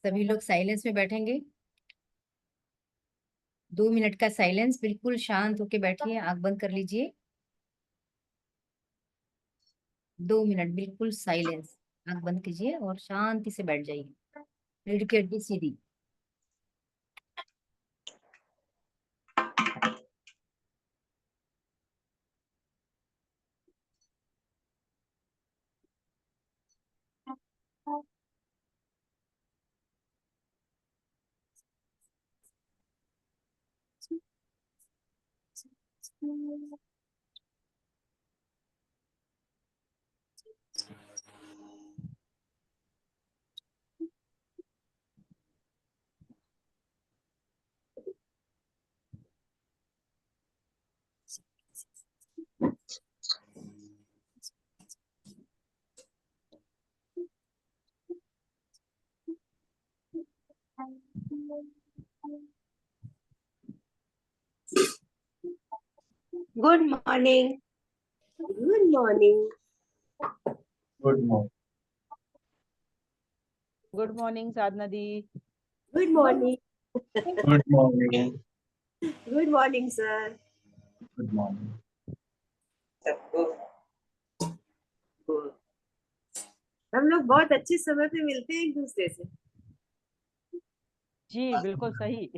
सभी लोग साइलेंस में बैठेंगे। 2 मिनट का साइलेंस, बिल्कुल शांत होके बैठिए, आंख बंद कर लीजिए। 2 मिनट बिल्कुल साइलेंस। आंख बंद कीजिए और शांति से बैठ जाइए। रीढ़ की हड्डी सीधी। Good morning. Good morning. Good morning. Good morning Sadhana दी। Good morning. Good morning. Good morning sir. Good morning सबको। हम लोग बहुत अच्छे समय पे मिलते हैं एक दूसरे से। जी बिल्कुल सही।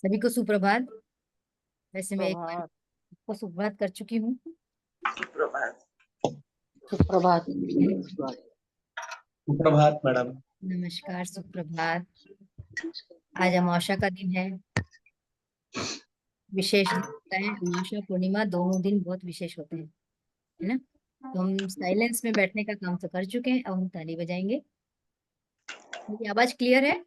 सभी को सुप्रभात। वैसे मैं एक बार प्रभात। आपको सुप्रभात कर चुकी हूँ। सुप्रभात। सुप्रभात। सुप्रभात मैडम। नमस्कार, सुप्रभात। आज अमावस्या का दिन है, विशेष दिन होता है। अमावस्या पूर्णिमा दोनों दिन बहुत विशेष होते हैं, है ना। तो हम साइलेंस में बैठने का काम तो कर चुके हैं, अब हम ताली बजाएंगे। मेरी आवाज क्लियर है?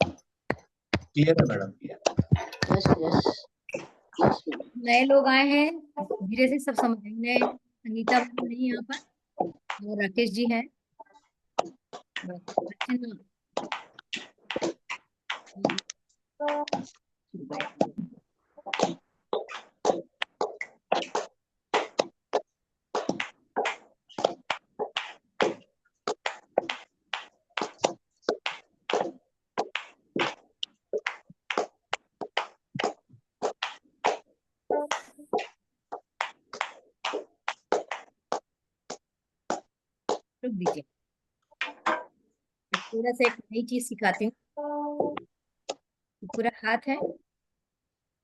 क्लियर है मैडम। Yes yes yes. नए लोग आए हैं, धीरे से सब समझेंगे। संगीता मैडम नहीं यहाँ पर, और राकेश जी हैं। बस अच्छे ना। रुक दीजिए, थोड़ा सा एक नई चीज सिखाती हूँ। पूरा हाथ है,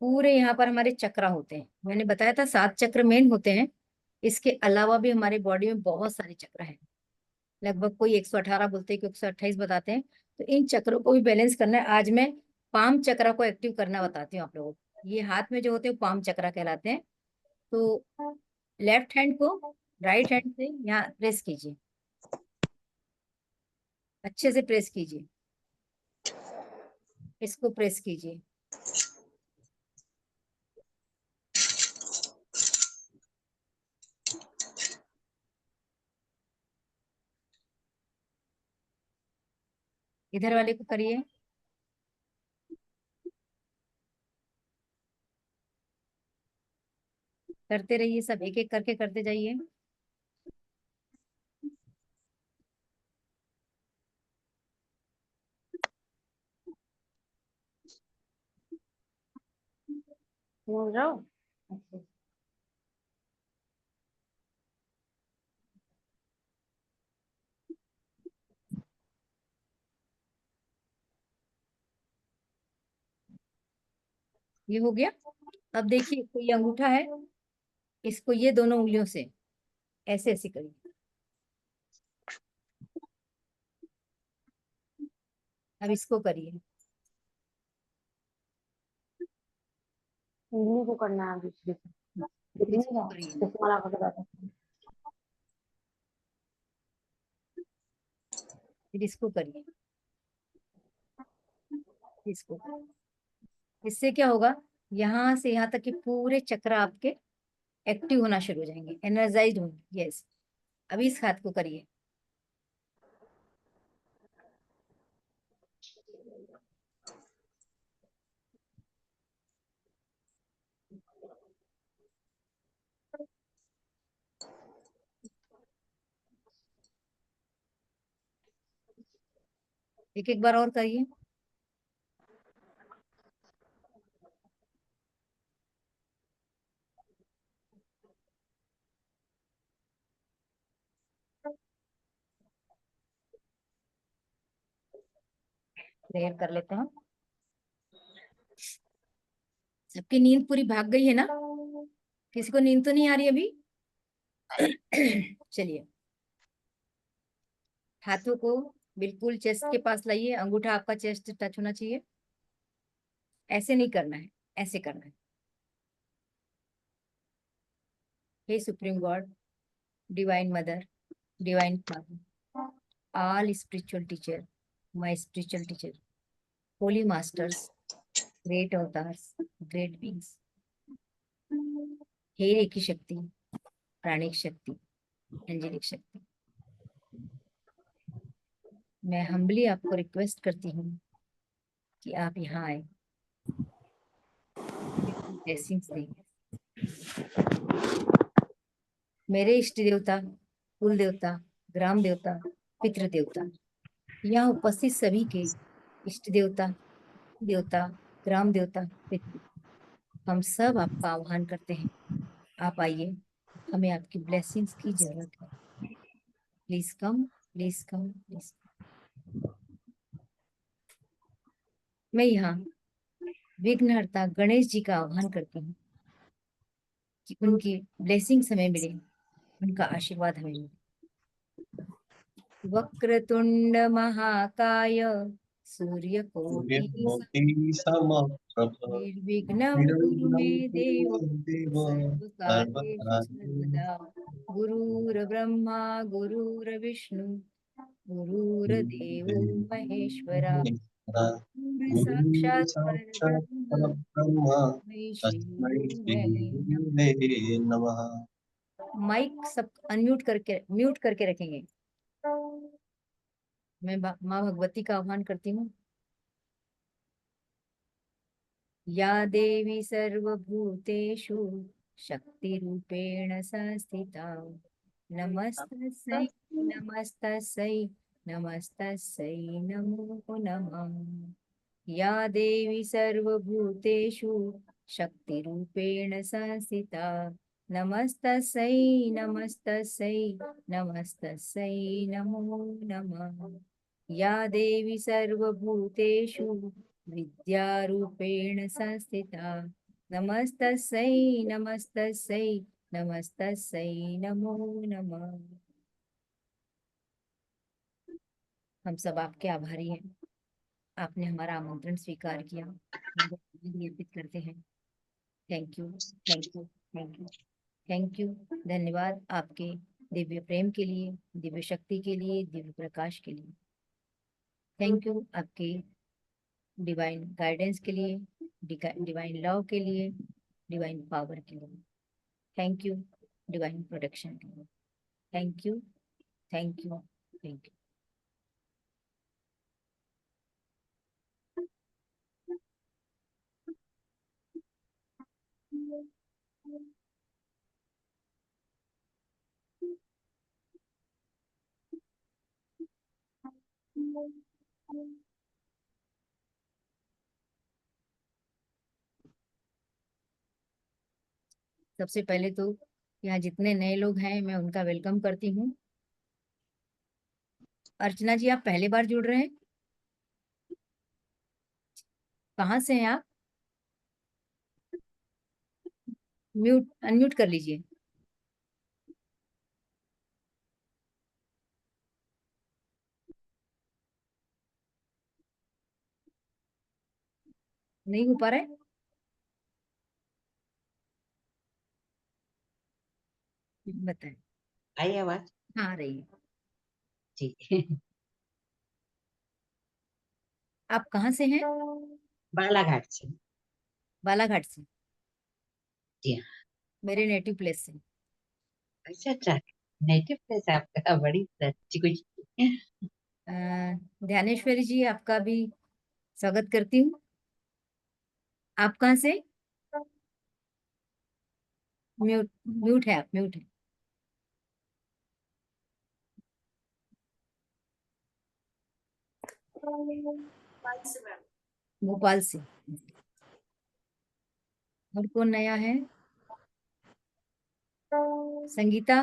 पूरे यहाँ पर हमारे चक्र होते हैं। मैंने बताया था 7 चक्र मेन होते हैं, इसके अलावा भी हमारे बॉडी में बहुत सारे चक्र हैं। लगभग कोई 118 बोलते हैं, कोई 128 बताते हैं। तो इन चक्रों को भी बैलेंस करना है। आज मैं पाम चक्र को एक्टिव करना बताती हूँ आप लोगों को। ये हाथ में जो होते हैं पाम चक्र कहलाते हैं। तो लेफ्ट हैंड को राइट हैंड से यहाँ प्रेस कीजिए, अच्छे से प्रेस कीजिए, इसको प्रेस कीजिए। इधर वाले को करिए। करते रहिए, सब एक एक करके करते जाइए। बोल जाओ। ये हो गया। अब देखिए, तो ये अंगूठा है, इसको ये दोनों उंगलियों से ऐसे ऐसे करिए। अब इसको करिए। इन्हीं को करना है दूसरी को। कितनी इसको का करिए। चश्मा लगा के बैठा है। फिर इसको करिए, इसको। इससे क्या होगा, यहाँ से यहाँ तक के पूरे चक्र आपके एक्टिव होना शुरू हो जाएंगे, एनर्जाइज होंगे। यस। अभी इस हाथ को करिए। एक एक बार और करिए। प्रेयर कर लेते हैं। सबकी नींद पूरी भाग गई है ना? किसी को नींद तो नहीं आ रही अभी? चलिए, हाथों को बिल्कुल चेस्ट के पास लाइए, अंगूठा आपका चेस्ट टच होना चाहिए। ऐसे नहीं करना है, ऐसे करना है। हे supreme god, divine mother, divine father, all spiritual teacher, my spiritual teacher, holy masters, great avatars, great beings, हे रेकी शक्ति, प्राणिक शक्ति, एंजेलिक शक्ति, मैं हम्बली आपको रिक्वेस्ट करती हूँ कि आप यहाँ आए, ब्लेसिंग्स दें। मेरे इष्ट देवता, कुल देवता, ग्राम देवता, पितृ देवता, यहाँ उपस्थित सभी के इष्ट देवता, देवता, ग्राम देवता, पितृ, हम सब आपका आह्वान करते हैं। आप आइए, हमें आपकी ब्लेसिंग्स की जरूरत है। Please come, please come, please. मैं यहाँ विघ्नहर्ता गणेश जी का आह्वान करती हूँ कि उनकी ब्लेसिंग्स हमें मिले, उनका आशीर्वाद हमें मिले। वक्रतुंड महाकाय, सूर्यकोटि सूर्यकोटि समप्रभ निर्विघ्नं कुरु मे निर्विघ्नं देव, कुरु मे देव सर्वकार्येषु सर्वकार्येषु सर्वदा। गुरुर्ब्रह्मा गुरुर्विष्णु गुरुर्देवो महेश्वरा, महेश्वरा गुरु गुरु साक्षात् साक्षात् परब्रह्म परब्रह्म तस्मै श्री तस्मै श्री गुरुवे नमः। गुरुवे नमः। माइक सब अनम्यूट करके, म्यूट करके रखेंगे। मैं माँ भगवती का आह्वान करती हूँ। या देवी सर्वभूतेषु शक्तिरूपेण संस्थिता, नमस्तस्यै, नमस्तस्यै, नमस्तस्यै नमो नमः। या देवी सर्वभूतेषु शक्तिरूपेण संस्थिता, नमस्तस्यै, नमस्तस्यै, नमस्तस्यै नमो नमः। या देवी सर्वभूतेषु विद्यारूपेण संस्थिता, नमस्तस्यै, नमस्तस्यै, नमस्तस्यै नमो नमः। हम सब आपके आभारी हैं। आपने हमारा आमंत्रण स्वीकार किया, हम धन्यवाद अर्पित करते हैं। Thank you, thank you, thank you, thank you. धन्यवाद आपके दिव्य प्रेम के लिए, दिव्य शक्ति के लिए, दिव्य प्रकाश के लिए। थैंक यू आपके डिवाइन गाइडेंस के लिए, डिवाइन लव के लिए, डिवाइन पावर के लिए। थैंक यू डिवाइन प्रोटेक्शन के लिए। Thank you, thank you, thank you. सबसे पहले तो यहाँ जितने नए लोग हैं मैं उनका वेलकम करती हूँ। अर्चना जी, आप पहली बार जुड़ रहे हैं? कहाँ से हैं आप? म्यूट अनम्यूट कर लीजिए। नहीं हो पा रहा है? बताएं। आई आवाज? हाँ, आ रही है। ठीक। आप कहाँ से हैं? बालाघाट से। बालाघाट से? जी हाँ। मेरे नेटिव प्लेस से। अच्छा अच्छा, नेटिव प्लेस आपका, बड़ी अच्छी कुछ। अ, ध्यानेश्वरी जी, आपका भी स्वागत करती हूँ। आप कहाँ से? म्यूट म्यूट है, आप म्यूट है। भोपाल से। और कौन नया है? संगीता।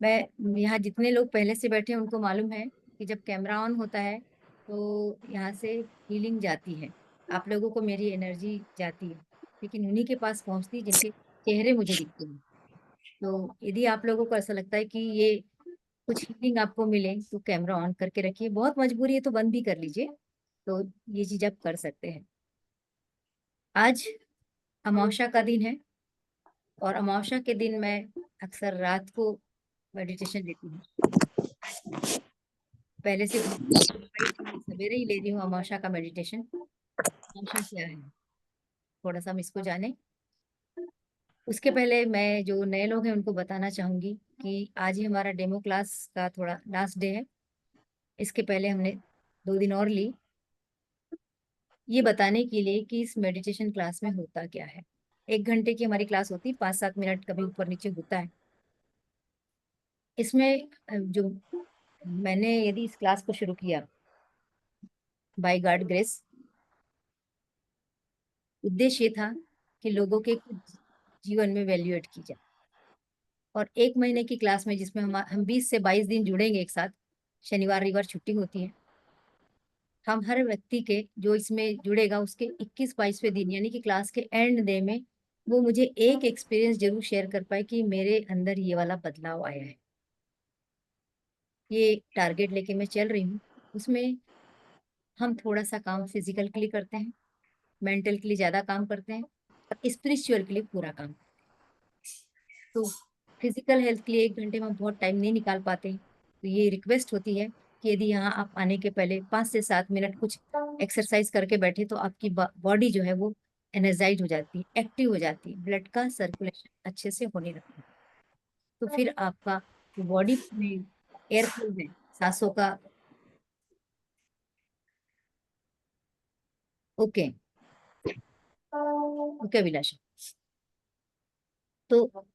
मैं यहाँ जितने लोग पहले से बैठे हैं उनको मालूम है कि जब कैमरा ऑन होता है तो यहाँ से हीलिंग जाती है, आप लोगों को मेरी एनर्जी जाती है, लेकिन उन्हीं के पास पहुँचती है जिनके चेहरे मुझे दिखते हैं। तो यदि आप लोगों को ऐसा लगता है कि ये कुछ हीलिंग आपको मिले तो कैमरा ऑन करके रखिए, बहुत मजबूरी है तो बंद भी कर लीजिए। तो ये चीज आप कर सकते हैं। आज अमावस्या का दिन है और अमावस्या के दिन मैं अक्सर रात को मेडिटेशन लेती हूँ। पहले से सवेरे ही ले रही हूँ अमावस्या का मेडिटेशन। अमावस्या क्या है थोड़ा सा हम इसको जाने। उसके पहले मैं जो नए लोग हैं उनको बताना चाहूंगी कि आज ही हमारा डेमो क्लास का थोड़ा लास्ट डे है। इसके पहले हमने 2 दिन और ली, ये बताने के लिए कि इस मेडिटेशन क्लास में होता क्या है। 1 घंटे की हमारी क्लास होती है, 5-7 मिनट कभी ऊपर नीचे होता है। इसमें जो मैंने यदि इस क्लास को शुरू किया बाय गॉड ग्रेस, उद्देश्य ये था कि लोगों के जीवन में वैल्यू ऐड की जाए। और 1 महीने की क्लास में जिसमें हम 20 से 22 दिन जुड़ेंगे एक साथ, शनिवार रविवार छुट्टी होती है, हम हर व्यक्ति के जो इसमें जुड़ेगा उसके 21-22वें दिन यानी कि क्लास के एंड डे में वो मुझे एक एक्सपीरियंस जरूर शेयर कर पाए कि मेरे अंदर ये वाला बदलाव आया है। ये टारगेट लेके मैं चल रही हूँ। उसमें हम थोड़ा सा काम फिजिकल के लिए करते हैं, मेंटल के लिए ज्यादा काम करते हैं और स्पिरिचुअल के लिए पूरा काम। तो फिजिकल हेल्थ के लिए 1 घंटे में हम बहुत टाइम नहीं निकाल पाते, तो ये रिक्वेस्ट होती है कि यदि यहाँ आप आने के पहले 5 से 7 मिनट कुछ एक्सरसाइज करके बैठे तो आपकी बॉडी जो है वो एनर्जाइज हो जाती है, एक्टिव हो जाती है, ब्लड का सर्कुलेशन अच्छे से होने लगता है। तो फिर आपका बॉडी में एयर फ्लो है, सांसों का। ओके ओके अभिलाषा। तो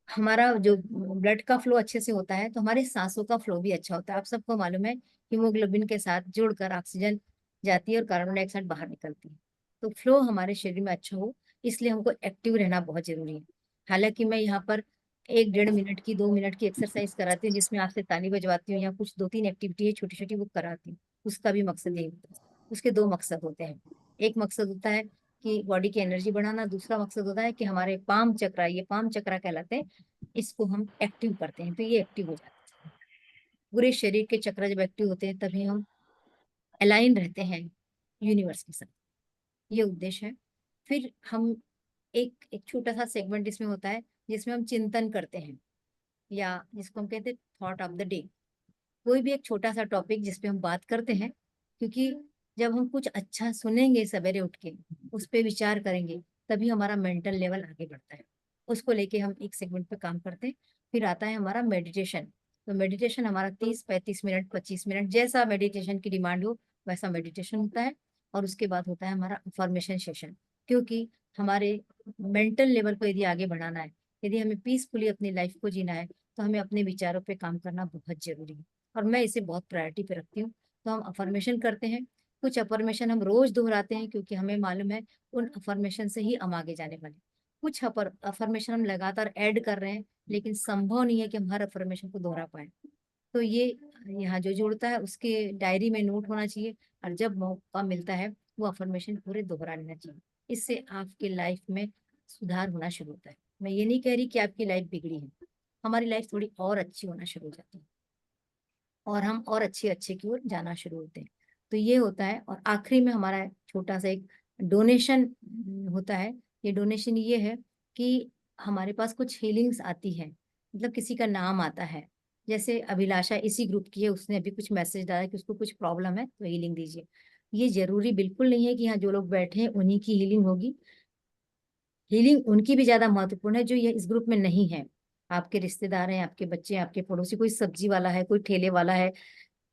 हमारा जो ब्लड का फ्लो अच्छे से होता है तो हमारे सांसों का फ्लो भी अच्छा होता है। आप सबको मालूम है हीमोग्लोबिन के साथ जुड़कर ऑक्सीजन जाती है और कार्बन डाइऑक्साइड बाहर निकलती है। तो फ्लो हमारे शरीर में अच्छा हो इसलिए हमको एक्टिव रहना बहुत जरूरी है। हालांकि मैं यहाँ पर 1-1.5 मिनट की 2 मिनट की एक्सरसाइज कराती हूँ जिसमें आपसे ताली बजवाती हूँ या कुछ 2-3 एक्टिविटी है छोटी छोटी वो कराती हूँ। उसका भी मकसद यही होता है। उसके 2 मकसद होते हैं। एक मकसद होता है कि बॉडी की एनर्जी बढ़ाना, दूसरा मकसद होता है कि हमारे पाम चक्रा, ये पाम चक्रा कहलाते हैं, इसको हम एक्टिव करते हैं तो ये एक्टिव हो जाता है। पूरे शरीर के चक्र जब एक्टिव होते हैं तभी हम अलाइन रहते हैं यूनिवर्स के साथ। ये उद्देश्य है। फिर हम एक एक छोटा सा सेगमेंट इसमें होता है जिसमें हम चिंतन करते हैं, या जिसको हम कहते हैं थॉट ऑफ द डे। कोई भी एक छोटा सा टॉपिक जिस पे हम बात करते हैं, क्योंकि जब हम कुछ अच्छा सुनेंगे सवेरे उठ के, उस पे विचार करेंगे, तभी हमारा मेंटल लेवल आगे बढ़ता है। उसको लेके हम एक सेगमेंट पे काम करते हैं। फिर आता है हमारा मेडिटेशन। तो मेडिटेशन हमारा 30-35 मिनट 25 मिनट, जैसा मेडिटेशन की डिमांड हो वैसा मेडिटेशन होता है। और उसके बाद होता है हमारा अफर्मेशन सेशन, क्योंकि हमारे मेंटल लेवल को यदि आगे बढ़ाना है, यदि हमें पीसफुली अपनी लाइफ को जीना है, तो हमें अपने विचारों पे काम करना बहुत जरूरी है। और मैं इसे बहुत प्रायोरिटी पे रखती हूँ। तो हम अफर्मेशन करते हैं। कुछ अफर्मेशन हम रोज दोहराते हैं, क्योंकि हमें मालूम है उन अफर्मेशन से ही हम आगे जाने वाले। कुछ अफर्मेशन हम लगातार ऐड कर रहे हैं, लेकिन संभव नहीं है कि हम हर अफर्मेशन को दोहरा पाए। तो ये यहाँ जो जोड़ता है उसके डायरी में नोट होना चाहिए, और जब मौका मिलता है वो अफर्मेशन पूरे दोहरा लेना चाहिए। इससे आपकी लाइफ में सुधार होना शुरू होता है। मैं ये नहीं कह रही कि आपकी लाइफ बिगड़ी है, हमारी लाइफ थोड़ी और अच्छी होना शुरू हो जाती है, और हम और अच्छे अच्छे की ओर जाना शुरू होते हैं। तो ये होता है। और आखिरी में हमारा छोटा सा एक डोनेशन होता है। ये डोनेशन ये है कि हमारे पास कुछ हीलिंग्स आती है, मतलब किसी का नाम आता है। जैसे अभिलाषा इसी ग्रुप की है, उसने अभी कुछ मैसेज डाला कि उसको कुछ प्रॉब्लम है तो हीलिंग दीजिए। ये जरूरी बिल्कुल नहीं है कि यहाँ जो लोग बैठे हैं उन्हीं की हीलिंग होगी। हीलिंग उनकी भी ज्यादा महत्वपूर्ण है जो ये इस ग्रुप में नहीं है। आपके रिश्तेदार हैं, आपके बच्चे हैं, आपके पड़ोसी, कोई सब्जी वाला है, कोई ठेले वाला है,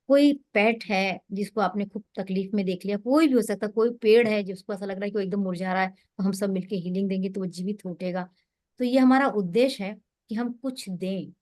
कोई पेट है जिसको आपने खूब तकलीफ में देख लिया, कोई भी हो सकता है, कोई पेड़ है जिसको ऐसा लग रहा है कि वो एकदम मुरझा रहा है, तो हम सब मिलके हीलिंग देंगे तो वो जीवित हो उठेगा। तो ये हमारा उद्देश्य है कि हम कुछ दें।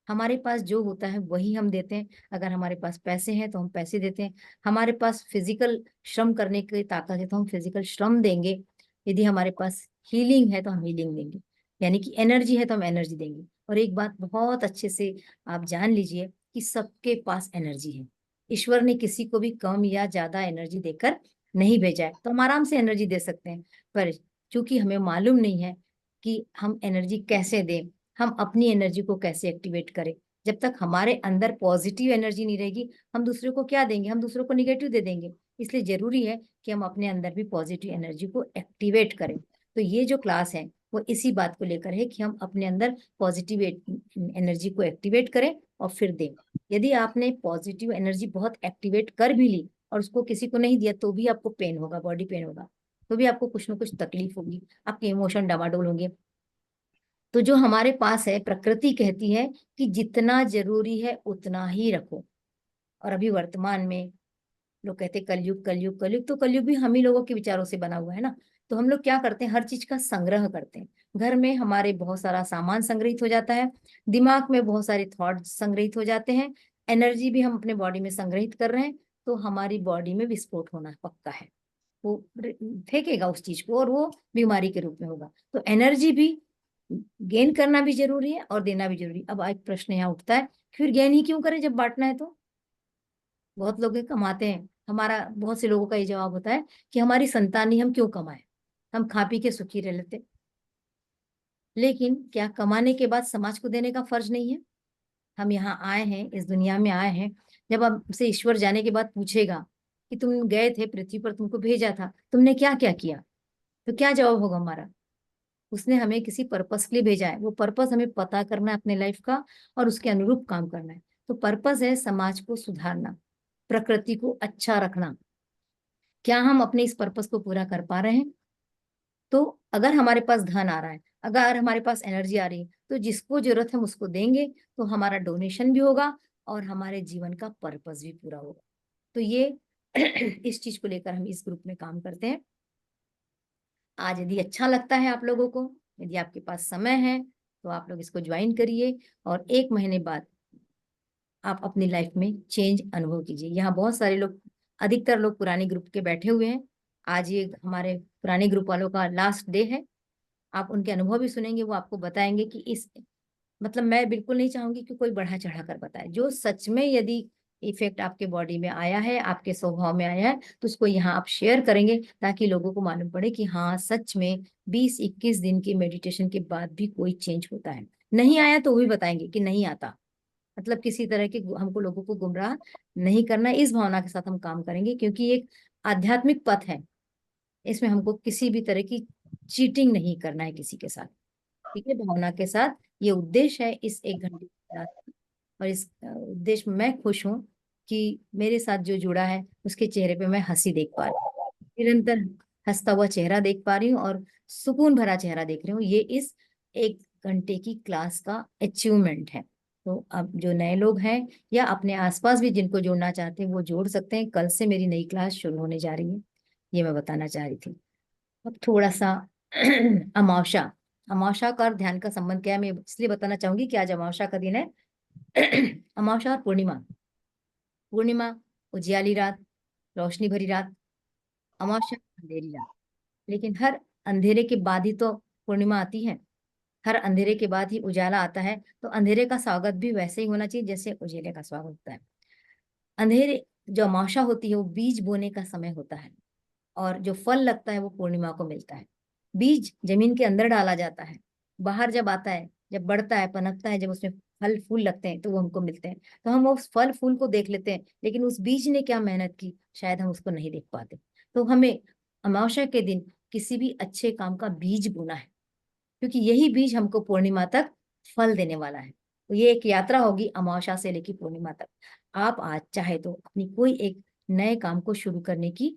हमारे पास जो होता है वही हम देते हैं। अगर हमारे पास पैसे हैं तो हम पैसे देते हैं, हमारे पास फिजिकल श्रम करने की ताकत है तो हम फिजिकल श्रम देंगे, यदि हमारे पास हीलिंग है तो हम हीलिंग देंगे, यानी कि एनर्जी है तो हम एनर्जी देंगे। और एक बात बहुत अच्छे से आप जान लीजिए कि सबके पास एनर्जी है। ईश्वर ने किसी को भी कम या ज्यादा एनर्जी देकर नहीं भेजा है, तो हम आराम से एनर्जी दे सकते हैं। पर चूंकि हमें मालूम नहीं है कि हम एनर्जी कैसे दें, हम अपनी एनर्जी को कैसे एक्टिवेट करें, जब तक हमारे अंदर पॉजिटिव एनर्जी नहीं रहेगी, हम दूसरे को क्या देंगे, हम दूसरों को निगेटिव दे देंगे। इसलिए जरूरी है कि हम अपने अंदर भी पॉजिटिव एनर्जी को एक्टिवेट करें। तो ये जो क्लास है वो इसी बात को लेकर है कि हम अपने अंदर पॉजिटिव एनर्जी को एक्टिवेट करें और फिर दें। यदि आपने पॉजिटिव एनर्जी बहुत एक्टिवेट कर भी ली और उसको किसी को नहीं दिया, तो भी आपको पेन होगा, बॉडी पेन होगा, तो भी आपको कुछ ना कुछ तकलीफ होगी, आपके इमोशन डमाडोल होंगे। तो जो हमारे पास है, प्रकृति कहती है कि जितना जरूरी है उतना ही रखो। और अभी वर्तमान में लोग कहते हैं कलयुग कलयुग कलयुग, तो कलयुग भी हम ही लोगों के विचारों से बना हुआ है ना। तो हम लोग क्या करते हैं, हर चीज का संग्रह करते हैं। घर में हमारे बहुत सारा सामान संग्रहित हो जाता है, दिमाग में बहुत सारे थॉट संग्रहित हो जाते हैं, एनर्जी भी हम अपने बॉडी में संग्रहित कर रहे हैं। तो हमारी बॉडी में विस्फोट होना पक्का है, वो फेंकेगा उस चीज को और वो बीमारी के रूप में होगा। तो एनर्जी भी गेन करना भी जरूरी है और देना भी जरूरी। अब एक प्रश्न यहाँ उठता है, फिर गेन ही क्यों करें जब बांटना है तो? बहुत लोग ये कमाते हैं, हमारा बहुत से लोगों का ये जवाब होता है कि हमारी संतान हम क्यों कमाए, हम खा पी के सुखी रह लेते। लेकिन क्या कमाने के बाद समाज को देने का फर्ज नहीं है? हम यहाँ आए हैं, इस दुनिया में आए हैं, जब हमसे ईश्वर जाने के बाद पूछेगा कि तुम गए थे पृथ्वी पर, तुमको भेजा था, तुमने क्या क्या किया, तो क्या जवाब होगा हमारा? उसने हमें किसी पर्पस के लिए भेजा है, वो पर्पस हमें पता करना है अपने लाइफ का और उसके अनुरूप काम करना है। तो पर्पस है समाज को सुधारना, प्रकृति को अच्छा रखना। क्या हम अपने इस पर्पस को पूरा कर पा रहे हैं? तो अगर हमारे पास धन आ रहा है, अगर हमारे पास एनर्जी आ रही है, तो जिसको जरूरत है हम उसको देंगे, तो हमारा डोनेशन भी होगा और हमारे जीवन का पर्पस भी पूरा होगा। तो ये इस चीज को लेकर हम इस ग्रुप में काम करते हैं। आज यदि अच्छा लगता है आप लोगों को, यदि आपके पास समय है, तो आप लोग इसको ज्वाइन करिए और 1 महीने बाद आप अपनी लाइफ में चेंज अनुभव कीजिए। यहाँ बहुत सारे लोग, अधिकतर लोग पुराने ग्रुप के बैठे हुए हैं। आज ये हमारे पुराने ग्रुप वालों का लास्ट डे है। आप उनके अनुभव भी सुनेंगे, वो आपको बताएंगे कि इस, मतलब मैं बिल्कुल नहीं चाहूंगी कि कोई बढ़ा चढ़ा कर बताए। जो सच में यदि इफेक्ट आपके बॉडी में आया है, आपके स्वभाव में आया है, तो उसको यहाँ आप शेयर करेंगे, ताकि लोगों को मालूम पड़े कि हाँ सच में 20-21 दिन की मेडिटेशन के बाद भी कोई चेंज होता है। नहीं आया तो वो भी बताएंगे कि नहीं आता, मतलब किसी तरह के हमको लोगों को गुमराह नहीं करना, इस भावना के साथ हम काम करेंगे, क्योंकि ये एक आध्यात्मिक पथ है। इसमें हमको किसी भी तरह की चीटिंग नहीं करना है किसी के साथ। ठीक है, भावना के साथ ये उद्देश्य है इस 1 घंटे के साथ। और इस उद्देश्य में मैं खुश हूँ कि मेरे साथ जो जुड़ा है उसके चेहरे पे मैं हंसी देख पा रही हूँ, निरंतर हंसता हुआ चेहरा देख पा रही हूँ और सुकून भरा चेहरा देख रही हूँ। ये इस 1 घंटे की क्लास का अचीवमेंट है। तो अब जो नए लोग हैं या अपने आसपास भी जिनको जोड़ना चाहते हैं वो जोड़ सकते हैं। कल से मेरी नई क्लास शुरू होने जा रही है, ये मैं बताना चाह रही थी। अब थोड़ा सा अमावस्या, अमावस्या का और ध्यान का संबंध क्या है मैं इसलिए बताना चाहूंगी कि आज अमावस्या का दिन है। अमावस्या और पूर्णिमा, पूर्णिमा उजियाली रात, रोशनी भरी रात, अमावस्या अंधेरी रात। लेकिन हर अंधेरे के बाद ही तो पूर्णिमा आती है, हर अंधेरे के बाद ही उजाला आता है। तो अंधेरे का स्वागत भी वैसे ही होना चाहिए जैसे उजाले का स्वागत होता है। अंधेरे जो अमावस्या होती है वो बीज बोने का समय होता है, और जो फल लगता है वो पूर्णिमा को मिलता है। बीज जमीन के अंदर डाला जाता है, बाहर जब आता है, जब बढ़ता है, पनपता है, जब उसमें फल फूल लगते हैं तो वो हमको मिलते हैं। तो हम उस फल फूल को देख लेते हैं, लेकिन उस बीज ने क्या मेहनत की शायद हम उसको नहीं देख पाते। तो हमें अमावस्या के दिन किसी भी अच्छे काम का बीज बोना है, क्योंकि यही बीज हमको पूर्णिमा तक फल देने वाला है। तो ये एक यात्रा होगी अमावस्या से लेकर पूर्णिमा तक। आप आज चाहे तो अपनी कोई एक नए काम को शुरू करने की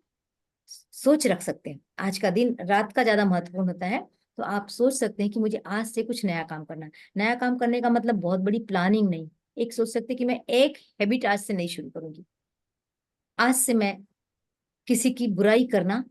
सोच रख सकते हैं। आज का दिन रात का ज्यादा महत्वपूर्ण होता है, तो आप सोच सकते हैं कि मुझे आज से कुछ नया काम करना है। नया काम करने का मतलब बहुत बड़ी प्लानिंग नहीं, एक सोच सकते हैं कि मैं एक हैबिट आज से नहीं शुरू करूंगी। आज से मैं किसी की बुराई करना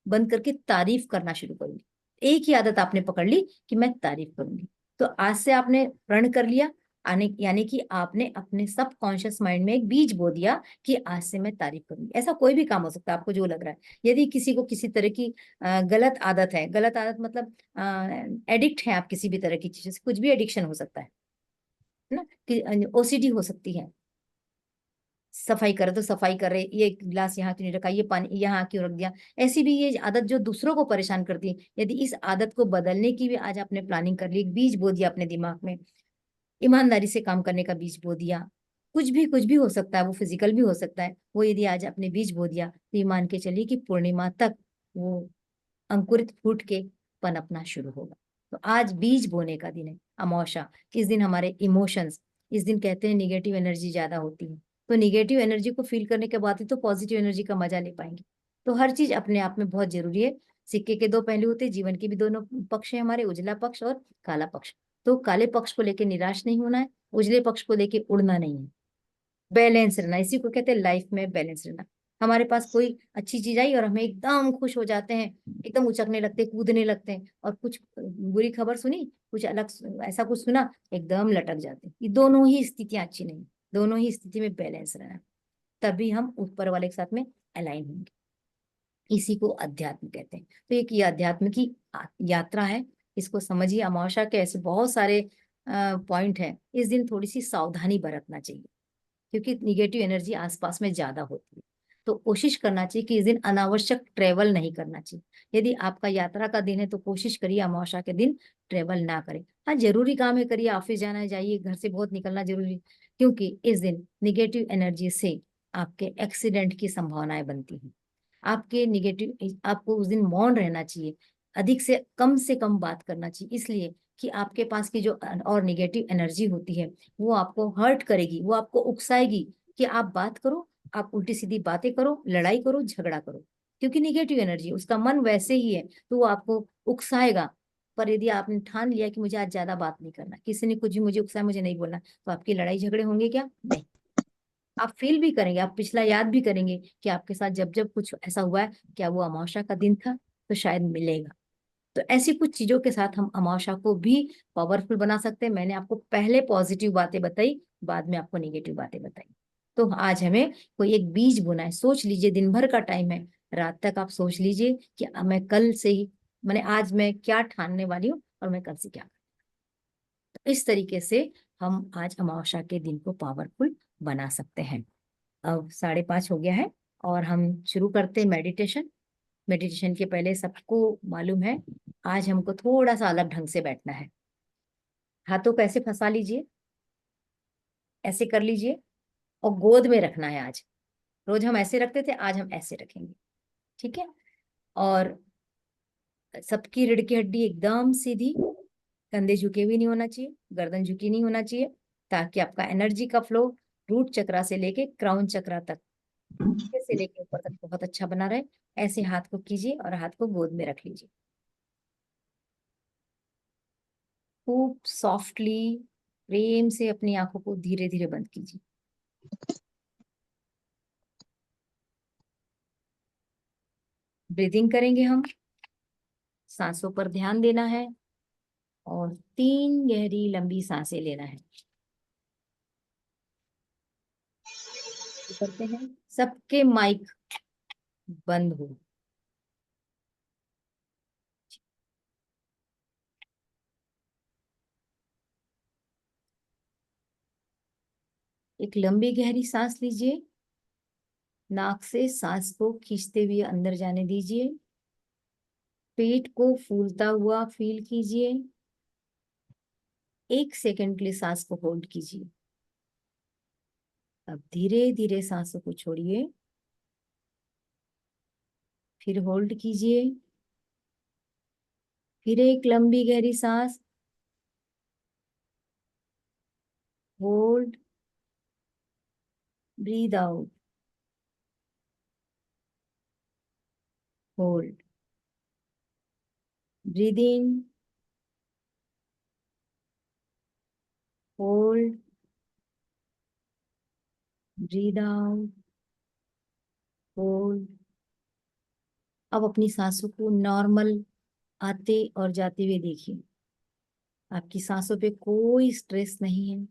बंद करके तारीफ करना शुरू करूंगी। एक ही आदत आपने पकड़ ली कि मैं तारीफ करूंगी। तो आज से आपने प्रण कर लिया, आने यानी कि आपने अपने सब कॉन्शियस माइंड में एक बीज बो दिया कि आज से मैं तारीफ करूंगी। ऐसा कोई भी काम हो सकता है आपको जो लग रहा है। यदि किसी को किसी तरह की गलत आदत है, गलत आदत मतलब एडिक्ट है आप किसी भी तरह की चीज से, कुछ भी एडिक्शन हो सकता है ना, कि ओसीडी हो सकती है। सफाई करे तो सफाई करे, ये गिलास यहाँ क्यों नहीं रखा, ये पानी यहाँ क्यों रख दिया। ऐसी भी ये आदत जो दूसरों को परेशान करती है, यदि इस आदत को बदलने की भी आज आपने प्लानिंग कर ली, एक बीज बो दिया अपने दिमाग में, ईमानदारी से काम करने का बीज बो दिया, कुछ भी हो सकता है, वो फिजिकल भी हो सकता है, वो यदि आज आपने बीज बो दिया तो ये मान के चलिए कि पूर्णिमा तक वो अंकुरित फूट के पनपना शुरू होगा। तो आज बीज बोने का दिन है, अमावस्या। इस दिन हमारे इमोशंस, इस दिन कहते हैं निगेटिव एनर्जी ज्यादा होती है, तो निगेटिव एनर्जी को फील करने के बाद ही तो पॉजिटिव एनर्जी का मजा ले पाएंगे। तो हर चीज अपने आप में बहुत जरूरी है। सिक्के के दो पहलू होते हैं, जीवन के भी दोनों पक्ष है हमारे, उजला पक्ष और काला पक्ष। तो काले पक्ष को लेकर निराश नहीं होना है, उजले पक्ष को लेकर उड़ना नहीं है, बैलेंस रहना, इसी को कहते हैं लाइफ में बैलेंस रहना। हमारे पास कोई अच्छी चीज आई और हमें एकदम खुश हो जाते हैं, एकदम उचकने लगते हैं, कूदने लगते हैं, और कुछ बुरी खबर सुनी, कुछ अलग ऐसा कुछ सुना, एकदम लटक जाते हैं। ये दोनों ही स्थितियां अच्छी नहीं, दोनों ही स्थिति में बैलेंस रहना, तभी हम ऊपर वाले के साथ में अलाइन होंगे। इसी को अध्यात्म कहते हैं। तो एक ये अध्यात्म की यात्रा है, इसको समझिए। अमावस्या के ऐसे बहुत सारे पॉइंट हैं। इस दिन थोड़ी सी सावधानी बरतना चाहिए, क्योंकि निगेटिव एनर्जी आसपास में ज्यादा होती है। तो कोशिश करना चाहिए कि इस दिन अनावश्यक ट्रेवल नहीं करना चाहिए। यदि आपका यात्रा का दिन है तो कोशिश करिए अमावस्या के दिन ट्रेवल ना करें। हाँ, जरूरी काम है करिए, ऑफिस जाना है जाइए, घर से बहुत निकलना जरूरी, क्योंकि इस दिन निगेटिव एनर्जी से आपके एक्सीडेंट की संभावनाएं बनती हैं। आपके निगेटिव, आपको उस दिन मौन रहना चाहिए, अधिक से कम बात करना चाहिए, इसलिए कि आपके पास की जो और निगेटिव एनर्जी होती है वो आपको हर्ट करेगी, वो आपको उकसाएगी कि आप बात करो, आप उल्टी सीधी बातें करो, लड़ाई करो, झगड़ा करो, क्योंकि निगेटिव एनर्जी, उसका मन वैसे ही है, तो वो आपको उकसाएगा। पर यदि आपने ठान लिया कि मुझे आज ज्यादा बात नहीं करना, किसी ने कुछ भी मुझे उकसाया, मुझे नहीं बोलना, तो आपकी लड़ाई झगड़े होंगे क्या? नहीं। आप फील भी करेंगे, आप पिछला याद भी करेंगे कि आपके साथ जब जब कुछ ऐसा हुआ है, क्या वो अमावस्या का दिन था, तो शायद मिलेगा। तो ऐसी कुछ चीजों के साथ हम अमावस्या को भी पावरफुल बना सकते हैं। मैंने आपको पहले पॉजिटिव बातें बताई, बाद में आपको नेगेटिव बातें बताई। तो आज हमें कोई एक बीज बोना है। सोच लीजिए, दिन भर का टाइम है, रात तक आप सोच लीजिए कि मैं कल से ही, मैंने आज मैं क्या ठानने वाली हूँ और मैं कल से क्या। तो इस तरीके से हम आज अमावस्या के दिन को पावरफुल बना सकते हैं। अब 5:30 हो गया है और हम शुरू करते हैं मेडिटेशन। मेडिटेशन के पहले सबको मालूम है आज हमको थोड़ा सा अलग ढंग से बैठना है। हाथों को ऐसे फंसा लीजिए, ऐसे कर लीजिए और गोद में रखना है आज। रोज हम ऐसे रखते थे, आज हम ऐसे रखेंगे, ठीक है। और सबकी रीढ़ की हड्डी एकदम सीधी, कंधे झुके हुए नहीं होना चाहिए, गर्दन झुकी नहीं होना चाहिए, ताकि आपका एनर्जी का फ्लो रूट चक्रा से लेके क्राउन चक्रा तक, नीचे से लेके ऊपर तक बहुत अच्छा बना रहे। ऐसे हाथ को कीजिए और हाथ को गोद में रख लीजिए। खूब सॉफ्टली, प्रेम से अपनी आंखों को धीरे धीरे बंद कीजिए। ब्रीदिंग करेंगे हम, सांसों पर ध्यान देना है और 3 गहरी लंबी सांसें लेना है। तो करते हैं, सबके माइक बंद हो। एक लंबी गहरी सांस लीजिए, नाक से सांस को खींचते हुए अंदर जाने दीजिए, पेट को फूलता हुआ फील कीजिए। 1 सेकंड के लिए सांस को होल्ड कीजिए। अब धीरे धीरे सांसों को छोड़िए, फिर होल्ड कीजिए, फिर एक लंबी गहरी सांस, hold, breathe out, hold, breathe in, hold, breathe out, hold. अब अपनी सांसों को नॉर्मल आते और जाते हुए देखिए। आपकी सांसों पे कोई स्ट्रेस नहीं है।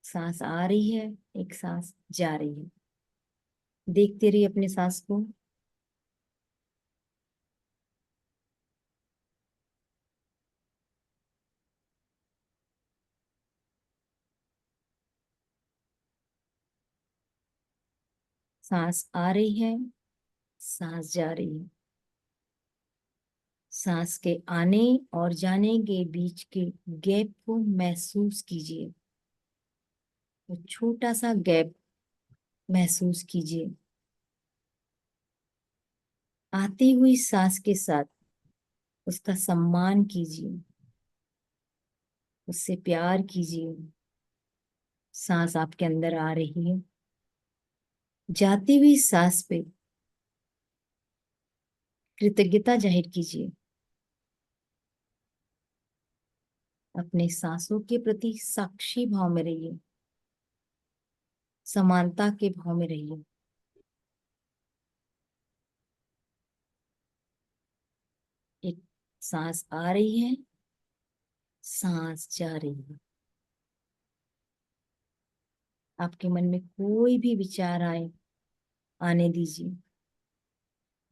सांस आ रही है, एक सांस जा रही है। देखते रहिए अपने सांस को। सांस आ रही है, सांस जा रही है। सांस के आने और जाने के बीच के गैप को महसूस कीजिए। तो छोटा सा गैप महसूस कीजिए। आती हुई सांस के साथ उसका सम्मान कीजिए, उससे प्यार कीजिए। सांस आपके अंदर आ रही है, जाती हुई सांस पे कृतज्ञता जाहिर कीजिए। अपने सांसों के प्रति साक्षी भाव में रहिए, समानता के भाव में रहिए। एक सांस आ रही है, सांस जा रही है। आपके मन में कोई भी विचार आए, आने दीजिए,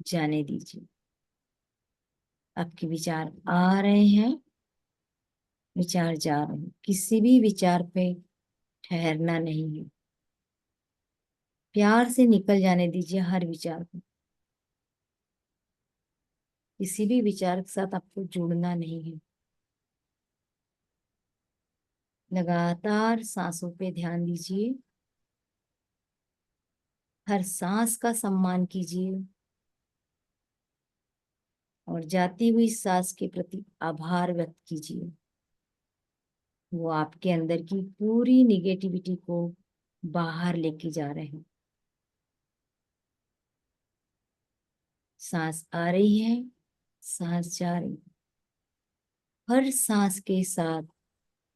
जाने दीजिए। आपके विचार आ रहे हैं, विचार जा रहे हैं। किसी भी विचार पे ठहरना नहीं है। प्यार से निकल जाने दीजिए हर विचार को। किसी भी विचार के साथ आपको जुड़ना नहीं है। लगातार सांसों पे ध्यान दीजिए, हर सांस का सम्मान कीजिए और जाती हुई सांस के प्रति आभार व्यक्त कीजिए। वो आपके अंदर की पूरी निगेटिविटी को बाहर लेके जा रहे हैं। सांस आ रही है, सांस जा रही है। हर सांस के साथ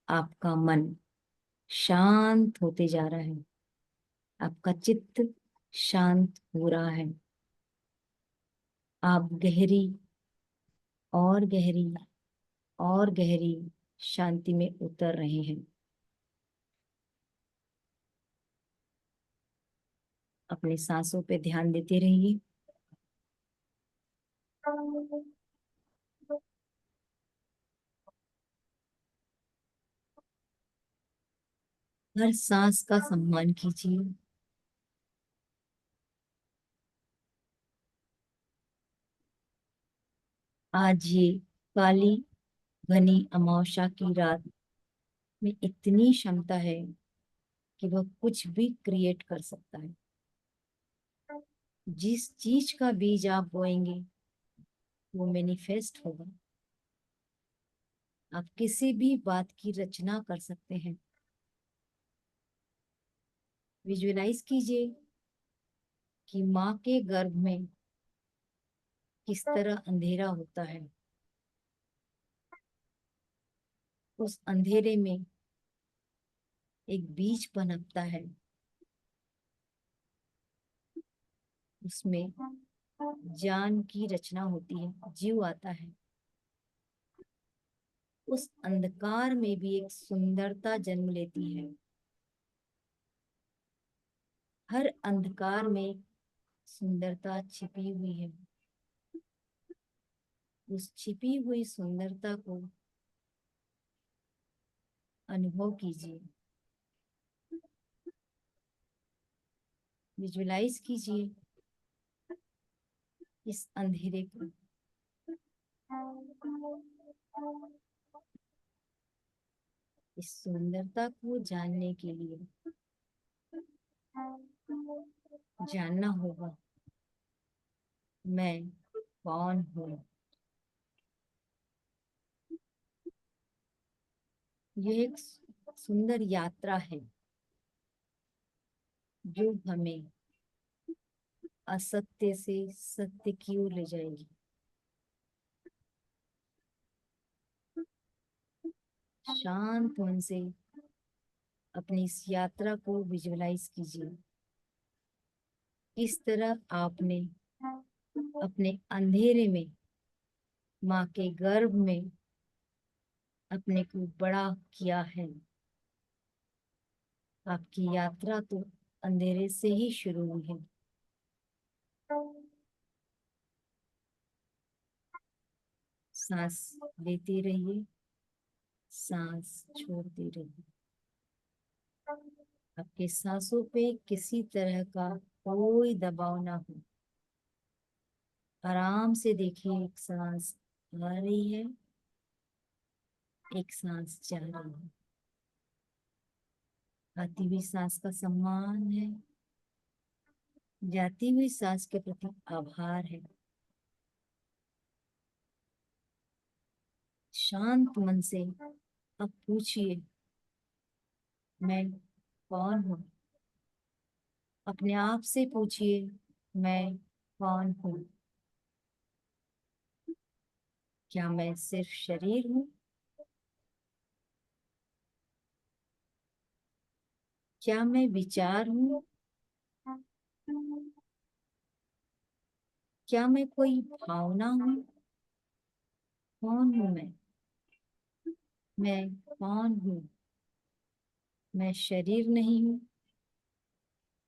आपका मन शांत होते जा रहा है, आपका चित्त शांत हो रहा है। आप गहरी और गहरी और गहरी शांति में उतर रहे हैं। अपने सांसों पे ध्यान देते रहिए। हर सांस का सम्मान कीजिए। आज ये काली घनी अमावस्या की रात में इतनी क्षमता है कि वह कुछ भी क्रिएट कर सकता है। जिस चीज का बीज आप बोएंगे वो मैनिफेस्ट होगा। आप किसी भी बात की रचना कर सकते हैं। विजुअलाइज कीजिए कि माँ के गर्भ में किस तरह अंधेरा होता है। उस अंधेरे में एक बीज पनपता है, उसमें जान की रचना होती है, जीव आता है। उस अंधकार में भी एक सुंदरता जन्म लेती है। हर अंधकार में सुंदरता छिपी हुई है। उस छिपी हुई सुंदरता को अनुभव कीजिए। विजुअलाइज कीजिए इस अंधेरे को। इस सुंदरता को जानने के लिए जानना होगा मैं कौन हूँ। यह एक सुंदर यात्रा है जो हमें असत्य से सत्य की ओर ले जाएगी। शांत मन से अपनी इस यात्रा को विजुअलाइज कीजिए। किस तरह आपने अपने अंधेरे में माँ के गर्भ में अपने को बड़ा किया है। आपकी यात्रा तो अंधेरे से ही शुरू हुई है। सांस लेते रहिए, सांस छोड़ते रहिए। आपके सांसों पे किसी तरह का कोई दबाव ना हो। आराम से देखिए, एक सांस आ रही है, एक सांस जा रही है। आती हुई सांस का सम्मान है, जाती हुई सांस के प्रति आभार है। शांत मन से अब पूछिए मैं कौन हूँ। अपने आप से पूछिए मैं कौन हूँ। क्या मैं सिर्फ शरीर हूँ? क्या मैं विचार हूँ? क्या मैं कोई भावना हूँ? कौन हूँ मैं? मैं कौन हूँ? मैं शरीर नहीं हूँ,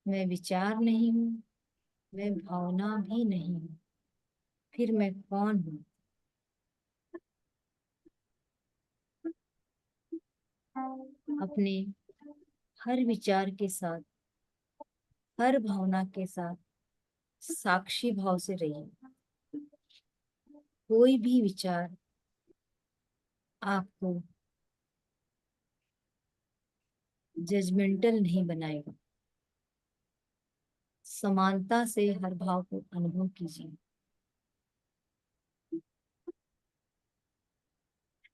मैं विचार नहीं हूँ, मैं भावना भी नहीं हूँ। फिर मैं कौन हूँ? अपने हर विचार के साथ, हर भावना के साथ साक्षी भाव से रहिए। कोई भी विचार आपको जजमेंटल नहीं बनाएगा। समानता से हर भाव को अनुभव कीजिए।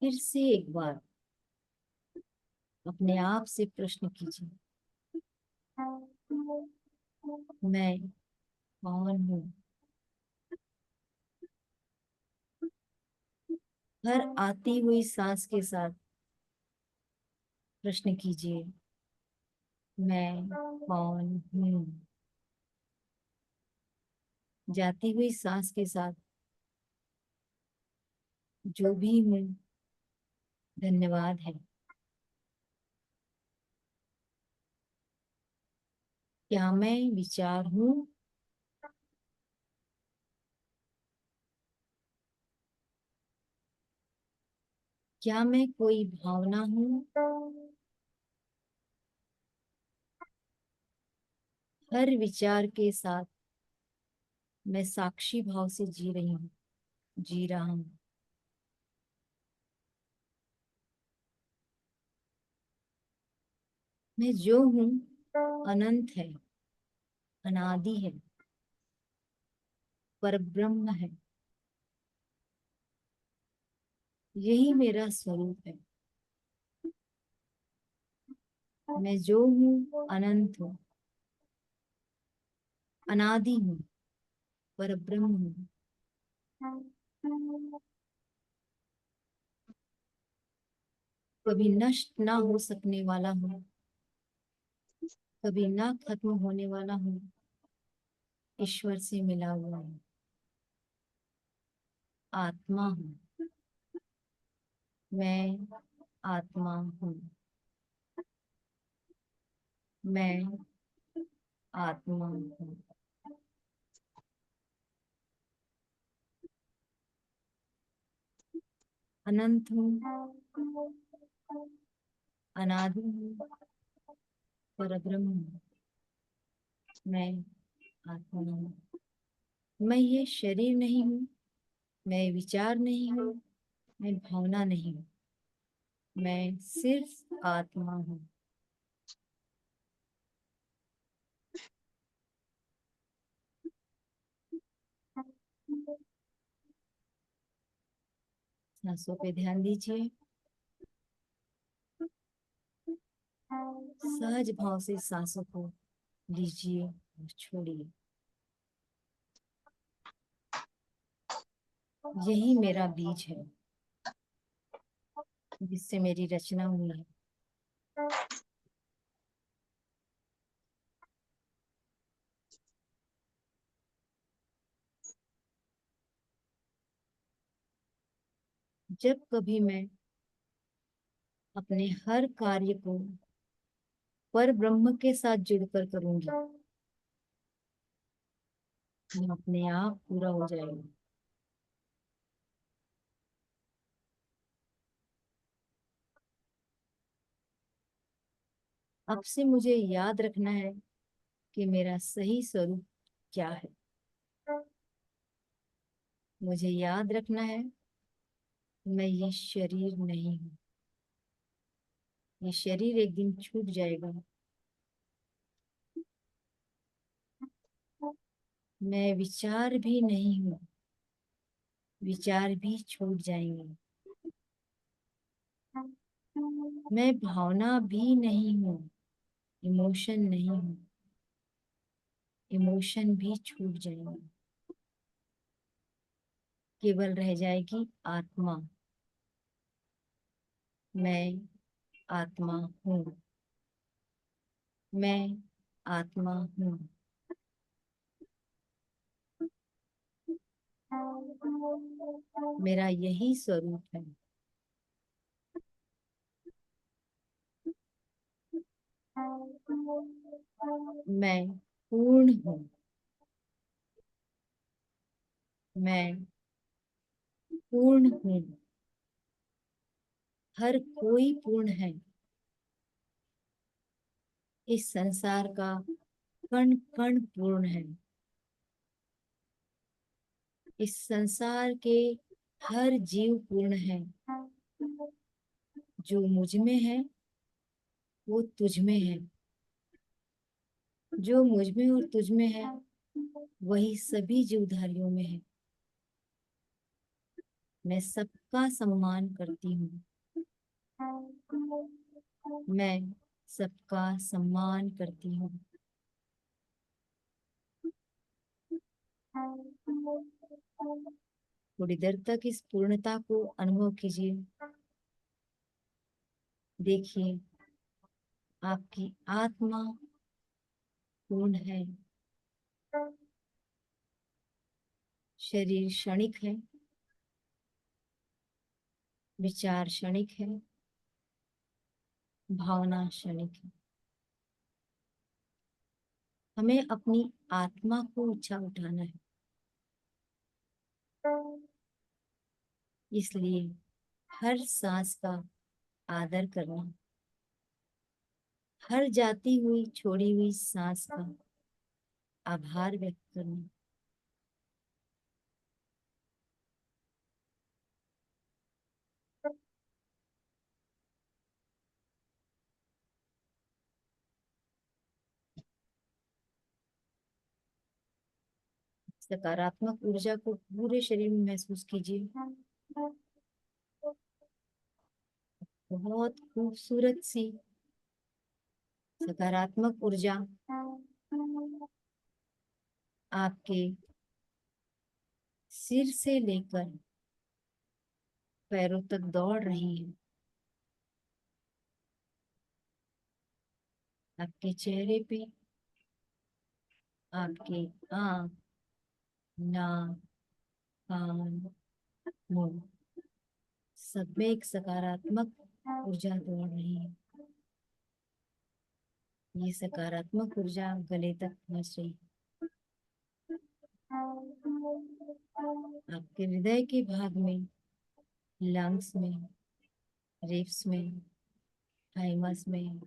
फिर से एक बार अपने आप से प्रश्न कीजिए मैं कौन हूँ? हर आती हुई सांस के साथ प्रश्न कीजिए मैं कौन हूँ? जाती हुई सांस के साथ जो भी हूँ धन्यवाद है। क्या मैं विचार हूँ? क्या मैं कोई भावना हूँ? हर विचार के साथ मैं साक्षी भाव से जी रही हूँ, जी रहा हूँ। मैं जो हूँ अनंत है, अनादि है, परब्रह्म है। यही मेरा स्वरूप है। मैं जो हूँ अनंत हूँ, अनादि हूँ, परब्रह्म हूँ। कभी नष्ट ना हो सकने वाला हूँ, कभी ना खत्म होने वाला हूँ। ईश्वर से मिला हुआ हूँ, आत्मा हूँ। मैं आत्मा हूँ। मैं आत्मा हूँ। अनंत हूँ, अनादि हूँ, परब्रह्म हूँ। मैं आत्मा हूँ। मैं ये शरीर नहीं हूँ, मैं विचार नहीं हूँ, मैं भावना नहीं हूँ। मैं सिर्फ आत्मा हूँ। सांसों पे ध्यान दीजिए। सहज भाव से सांसों को लीजिए और छोड़िए। यही मेरा बीज है, जिससे मेरी रचना हुई है। जब कभी मैं अपने हर कार्य को पर ब्रह्म के साथ जुड़कर करूंगी, मैं अपने आप पूरा हो जाएगा। अब से मुझे याद रखना है कि मेरा सही स्वरूप क्या है। मुझे याद रखना है, मैं ये शरीर नहीं हूँ। ये शरीर एक दिन छूट जाएगा। मैं विचार भी नहीं हूँ, विचार भी छूट जाएंगे। मैं भावना भी नहीं हूँ, इमोशन नहीं हूँ, इमोशन भी छूट जाएंगे। केवल रह जाएगी आत्मा। मैं आत्मा हूँ। मैं आत्मा हूँ। मेरा यही स्वरूप है। मैं पूर्ण हूँ। मैं पूर्ण हूँ। हर कोई पूर्ण है। इस संसार का कण कण पूर्ण है। इस संसार के हर जीव पूर्ण है। जो मुझ में है वो तुझ में है। जो मुझ में और तुझ में है वही सभी जीवधारियों में है। मैं सबका सम्मान करती हूँ। मैं सबका सम्मान करती हूँ। थोड़ी देर तक इस पूर्णता को अनुभव कीजिए। देखिए, आपकी आत्मा पूर्ण है। शरीर क्षणिक है, विचार क्षणिक है, भावना क्षणिक है। हमें अपनी आत्मा को ऊंचा उठाना है। इसलिए हर सांस का आदर करना, हर जाती हुई छोड़ी हुई सांस का आभार व्यक्त करना। सकारात्मक ऊर्जा को पूरे शरीर में महसूस कीजिए। बहुत खूबसूरत सी सकारात्मक ऊर्जा आपके सिर से लेकर पैरों तक दौड़ रही है। आपके चेहरे पे, आपके आँख, नाक, कान, मुंह, सब में एक सकारात्मक ऊर्जा दौड़ रही है। ये सकारात्मक ऊर्जा गले तक पहुंच रही है। आपके हृदय के भाग में, लंग्स में, रिब्स में, थाइमस में,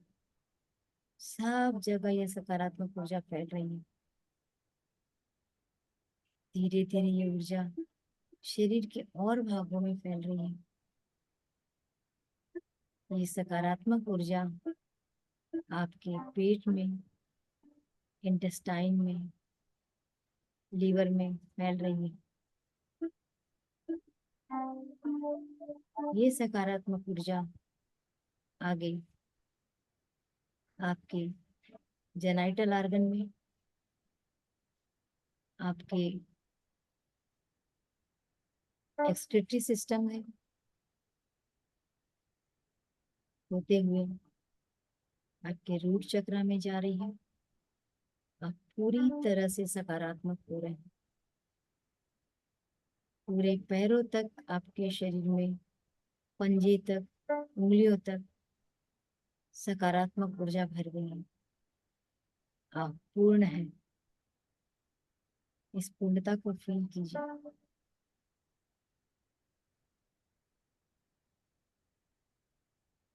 सब जगह ये सकारात्मक ऊर्जा फैल रही है। धीरे धीरे ये ऊर्जा शरीर के और भागों में फैल रही है। ये सकारात्मक ऊर्जा आपके पेट में, इंटेस्टाइन में, लीवर में फैल रही है। ये सकारात्मक ऊर्जा आगे आपके जेनाइटल ऑर्गन में, आपके एक्सक्रीटरी सिस्टम में होते हुए आपके रूट चक्र में जा रही है। आप पूरी तरह से सकारात्मक हो रहे हैं। पूरे पैरों तक, आपके शरीर में, पंजे तक, उंगलियों तक सकारात्मक ऊर्जा भर गई है। आप पूर्ण हैं। इस पूर्णता को फील कीजिए।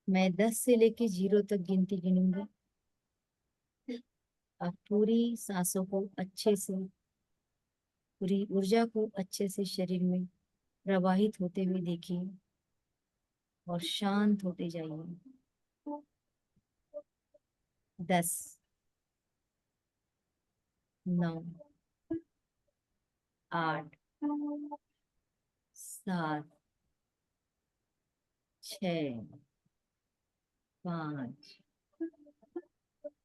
मैं 10 से लेके 0 तक गिनती गिनूंगी। आप पूरी सांसों को अच्छे से, पूरी ऊर्जा को अच्छे से शरीर में प्रवाहित होते हुए देखिए और शांत होते जाइए। 10, 9, 8, 7, 6, 5,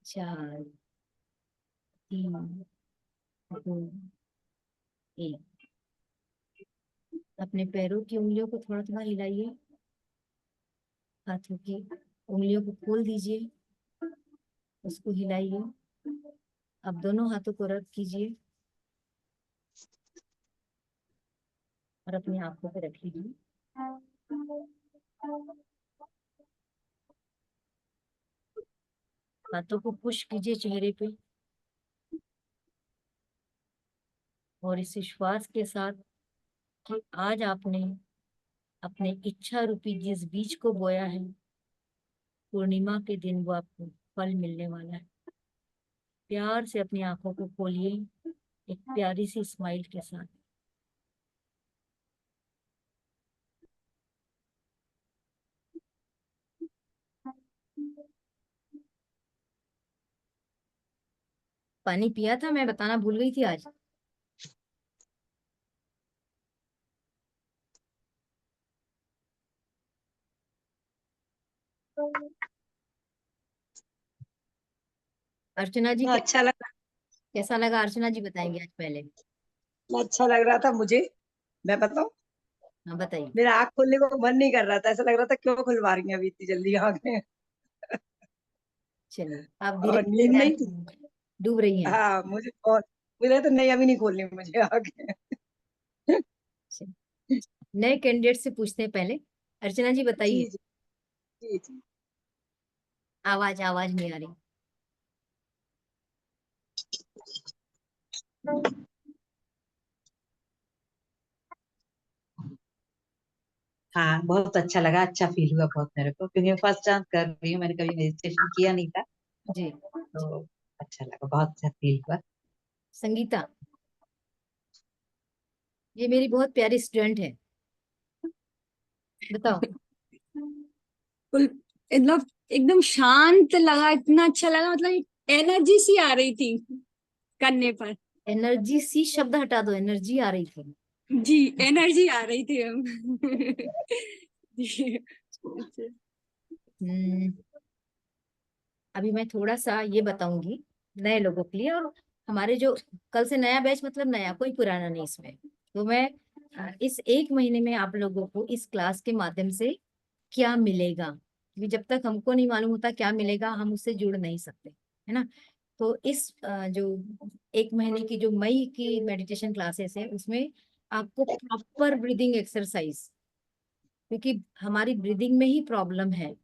4, 3, 2, 1। अपने पैरों की उंगलियों को थोड़ा थोड़ा हिलाइए। हाथों की उंगलियों को खोल दीजिए, उसको हिलाइए। अब दोनों हाथों को रब कीजिए और अपनी आंखों पे रख लीजिए। हाथों को पुश कीजिए चेहरे पे और इस विश्वास के साथ कि आज आपने अपने इच्छा रूपी जिस बीज को बोया है, पूर्णिमा के दिन वो आपको फल मिलने वाला है। प्यार से अपनी आंखों को खोलिए एक प्यारी सी स्माइल के साथ। पानी पिया था, मैं बताना भूल गई थी आज। अर्चना जी अच्छा लगा। कैसा लगा? अर्चना जी बताएंगे आज पहले। अच्छा लग रहा था मुझे। मैं बताऊं, हाँ बताइए। मेरा आँख खोलने को मन नहीं कर रहा था। ऐसा लग रहा था क्यों खुलवा रही हैं अभी इतनी जल्दी आँखें। चलिए, आप धीरे और धीरे नींद ध्यान नहीं थी। से डूब रही हैं। हाँ मुझे तो नहीं, अभी नहीं खोलनी मुझे आँखें। चलिए, नए कैंडिडेट से पूछते हैं पहले। अर्चना जी जी बताइए। जी जी जी। आवाज आवाज नहीं आ रही। हाँ, बहुत अच्छा लगा, अच्छा फील हुआ बहुत मेरे को, क्योंकि मैं फर्स्ट टाइम कर रही हूँ, मैंने कभी मेडिटेशन किया नहीं था। जी। तो अच्छा लगा, बहुत अच्छा फील हुआ। संगीता, ये मेरी बहुत प्यारी स्टूडेंट है, बताओ। बिल्कुल, मतलब एकदम शांत लगा, इतना अच्छा लगा, मतलब एनर्जी सी आ रही थी करने पर। एनर्जी, सी शब्द हटा दो, एनर्जी आ रही थी। जी, एनर्जी आ रही थी हम। जी, अच्छा। हम्म, अभी मैं थोड़ा सा ये बताऊंगी नए लोगों के लिए, और हमारे जो कल से नया बैच, मतलब नया, कोई पुराना नहीं इसमें। तो मैं इस एक महीने में आप लोगों को इस क्लास के माध्यम से क्या मिलेगा, क्योंकि जब तक हमको नहीं मालूम होता क्या मिलेगा हम उससे जुड़ नहीं सकते, है ना। तो इस जो एक महीने की जो मई की मेडिटेशन क्लासेस है, उसमें आपको प्रॉपर ब्रीदिंग एक्सरसाइज, क्योंकि हमारी ब्रीदिंग में ही प्रॉब्लम है।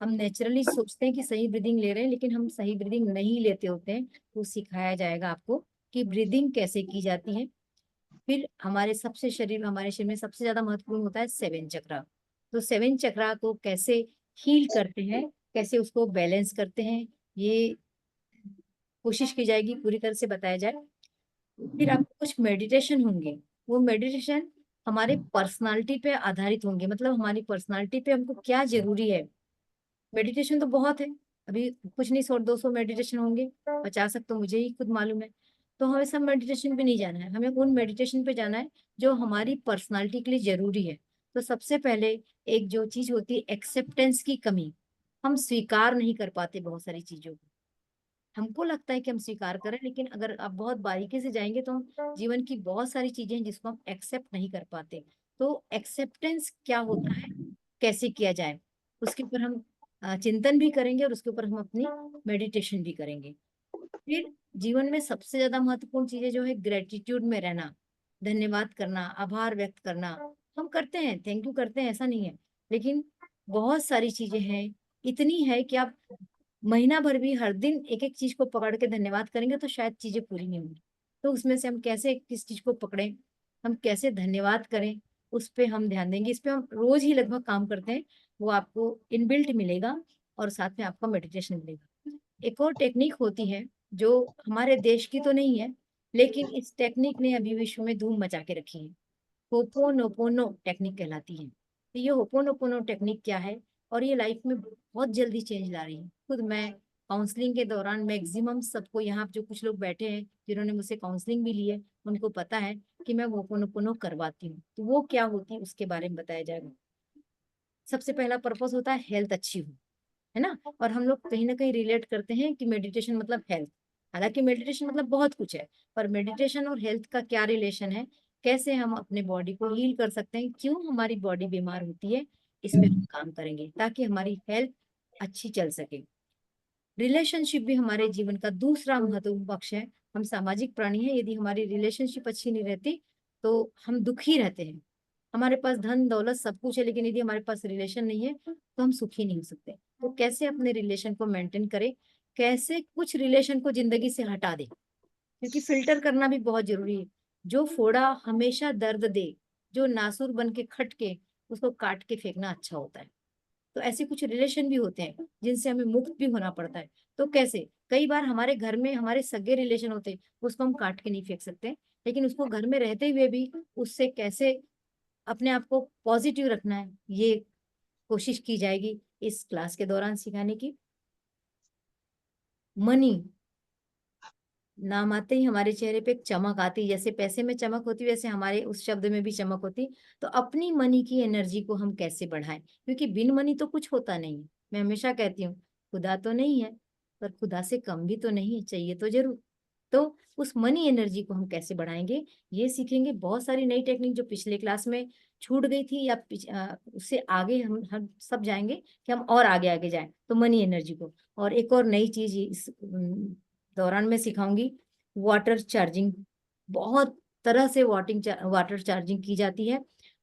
हम नेचुरली सोचते हैं कि सही ब्रीदिंग ले रहे हैं, लेकिन हम सही ब्रीदिंग नहीं लेते होते हैं। तो सिखाया जाएगा आपको कि ब्रीदिंग कैसे की जाती है। फिर हमारे शरीर में सबसे ज्यादा महत्वपूर्ण होता है सेवन चक्रा। तो सेवन चक्रा को कैसे हील करते हैं, कैसे उसको बैलेंस करते हैं, ये कोशिश की जाएगी, पूरी तरह से बताया जाए। फिर आपको कुछ मेडिटेशन होंगे, वो मेडिटेशन हमारे पर्सनालिटी पे आधारित होंगे, मतलब हमारी पर्सनालिटी पे हमको क्या जरूरी है। मेडिटेशन तो बहुत है, अभी कुछ नहीं, 100-200 मेडिटेशन होंगे, 50 तक तो मुझे ही खुद मालूम है। तो हमें सब मेडिटेशन पे नहीं जाना है, हमें उन मेडिटेशन पे जाना है जो हमारी पर्सनालिटी के लिए जरूरी है। तो सबसे पहले एक जो चीज होती है, एक्सेप्टेंस की कमी। हम स्वीकार नहीं कर पाते बहुत सारी चीजों को। हमको लगता है कि हम स्वीकार करें, लेकिन अगर आप बहुत बारीकी से जाएंगे तो हम जीवन की बहुत सारी चीजें हैं जिसको हम एक्सेप्ट नहीं कर पाते। तो एक्सेप्टेंस क्या होता है, कैसे किया जाए, उसके ऊपर हम चिंतन भी करेंगे, और उसके ऊपर हम अपनी मेडिटेशन भी करेंगे। फिर जीवन में सबसे ज्यादा महत्वपूर्ण चीजें जो है, ग्रेटिट्यूड में रहना, धन्यवाद करना, आभार व्यक्त करना। हम करते हैं, थैंक यू करते हैं, ऐसा नहीं है, लेकिन बहुत सारी चीजें हैं, इतनी है कि आप महीना भर भी हर दिन एक एक चीज को पकड़ के धन्यवाद करेंगे तो शायद चीजें पूरी नहीं होंगी। तो उसमें से हम कैसे किस चीज को पकड़ें, हम कैसे धन्यवाद करें, उस पे हम ध्यान देंगे। इस पे हम रोज ही लगभग काम करते हैं, वो आपको इनबिल्ट मिलेगा, और साथ में आपका मेडिटेशन मिलेगा। एक और टेक्निक होती है जो हमारे देश की तो नहीं है, लेकिन इस टेक्निक ने अभी विश्व में धूम मचा के रखी है। होपोनोपोनो टेक्निक कहलाती है। तो ये होपोनोपोनो टेक्निक क्या है, और ये लाइफ में बहुत जल्दी चेंज ला रही है। खुद मैं काउंसलिंग के दौरान मैक्सिमम सबको, यहाँ जो कुछ लोग बैठे हैं जिन्होंने मुझसे काउंसलिंग भी ली है, उनको पता है कि मैं होपोनोपोनो करवाती हूँ। तो वो क्या होती है उसके बारे में बताया जाएगा। सबसे पहला पर्पस होता है हेल्थ अच्छी हो, है ना। और हम लोग कहीं ना कहीं रिलेट करते हैं कि मेडिटेशन मतलब हेल्थ। हालांकि मेडिटेशन मतलब बहुत कुछ है, पर मेडिटेशन और हेल्थ का क्या रिलेशन है, कैसे हम अपने बॉडी को हील कर सकते हैं, क्यों हमारी बॉडी बीमार होती है, इस पे हम काम करेंगे ताकि हमारी हेल्थ अच्छी चल सके। रिलेशनशिप भी हमारे जीवन का दूसरा महत्वपूर्ण पक्ष है। हम सामाजिक प्राणी हैं, यदि हमारी रिलेशनशिप अच्छी नहीं रहती तो हम दुखी रहते हैं। हमारे पास धन दौलत सब कुछ है, लेकिन यदि हमारे पास रिलेशन नहीं है तो हम सुखी नहीं हो सकते। तो कैसे अपने रिलेशन को मेंटेन करें, कैसे कुछ रिलेशन को जिंदगी से हटा दें, क्योंकि फिल्टर करना भी बहुत जरूरी है। जो फोड़ा हमेशा दर्द दे, जो नासुर बन के खटके, उसको काट के फेंकना अच्छा होता है। तो ऐसे कुछ रिलेशन भी होते हैं जिनसे हमें मुक्त भी होना पड़ता है। तो कैसे, कई बार हमारे घर में हमारे सगे रिलेशन होते हैं, उसको हम काट के नहीं फेंक सकते, लेकिन उसको घर में रहते हुए भी उससे कैसे अपने आप को पॉजिटिव रखना है, ये कोशिश की जाएगी इस क्लास के दौरान सिखाने की। मनी नाम आते ही हमारे चेहरे पे एक चमक आती, जैसे पैसे में चमक होती वैसे हमारे उस शब्द में भी चमक होती। तो अपनी मनी की एनर्जी को हम कैसे बढ़ाएं, क्योंकि बिन मनी तो कुछ होता नहीं है। मैं हमेशा कहती हूँ, खुदा तो नहीं है, पर खुदा से कम भी तो नहीं है, चाहिए तो जरूर। तो उस मनी एनर्जी को हम कैसे बढ़ाएंगे, ये सीखेंगे। बहुत सारी नई टेक्निक जो पिछले क्लास में छूट गई थी, या उससे आगे हम सब जाएंगे कि हम और आगे आगे जाएं, तो मनी एनर्जी को। और एक और नई चीज इस दौरान मैं सिखाऊंगी, वाटर चार्जिंग। बहुत तरह से वाटर चार्जिंग की जाती है।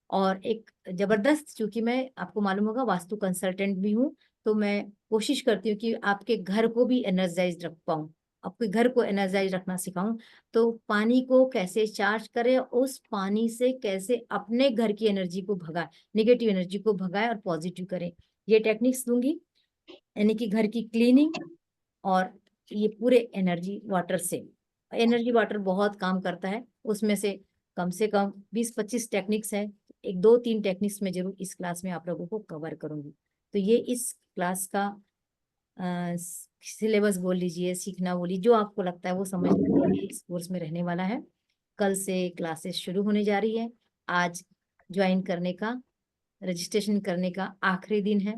और एक जबरदस्त, चूंकि मैं, आपको मालूम होगा, वास्तु कंसल्टेंट भी हूँ, तो मैं कोशिश करती हूँ कि आपके घर को भी एनर्जाइज रख पाऊँ, आपके घर को एनर्जाइज रखना सिखाऊं। तो पानी को कैसे चार्ज करें, उस पानी से कैसे अपने घर की एनर्जी को भगाए, नेगेटिव एनर्जी को भगाए और पॉजिटिव करें, ये टेक्निक्स दूंगी। यानी कि घर की क्लीनिंग, और ये पूरे एनर्जी वाटर से। एनर्जी वाटर बहुत काम करता है, उसमें से कम 20-25 टेक्निक्स है। एक 2-3 टेक्निक्स में जरूर इस क्लास में आप लोगों को कवर करूंगी। तो ये इस क्लास का सिलेबस बोल लीजिए, सीखना बोलिए, जो आपको लगता है वो समझने के लिए इस कोर्स में रहने वाला है। कल से क्लासेस शुरू होने जा रही है। आज ज्वाइन करने का, रजिस्ट्रेशन करने का आखिरी दिन है।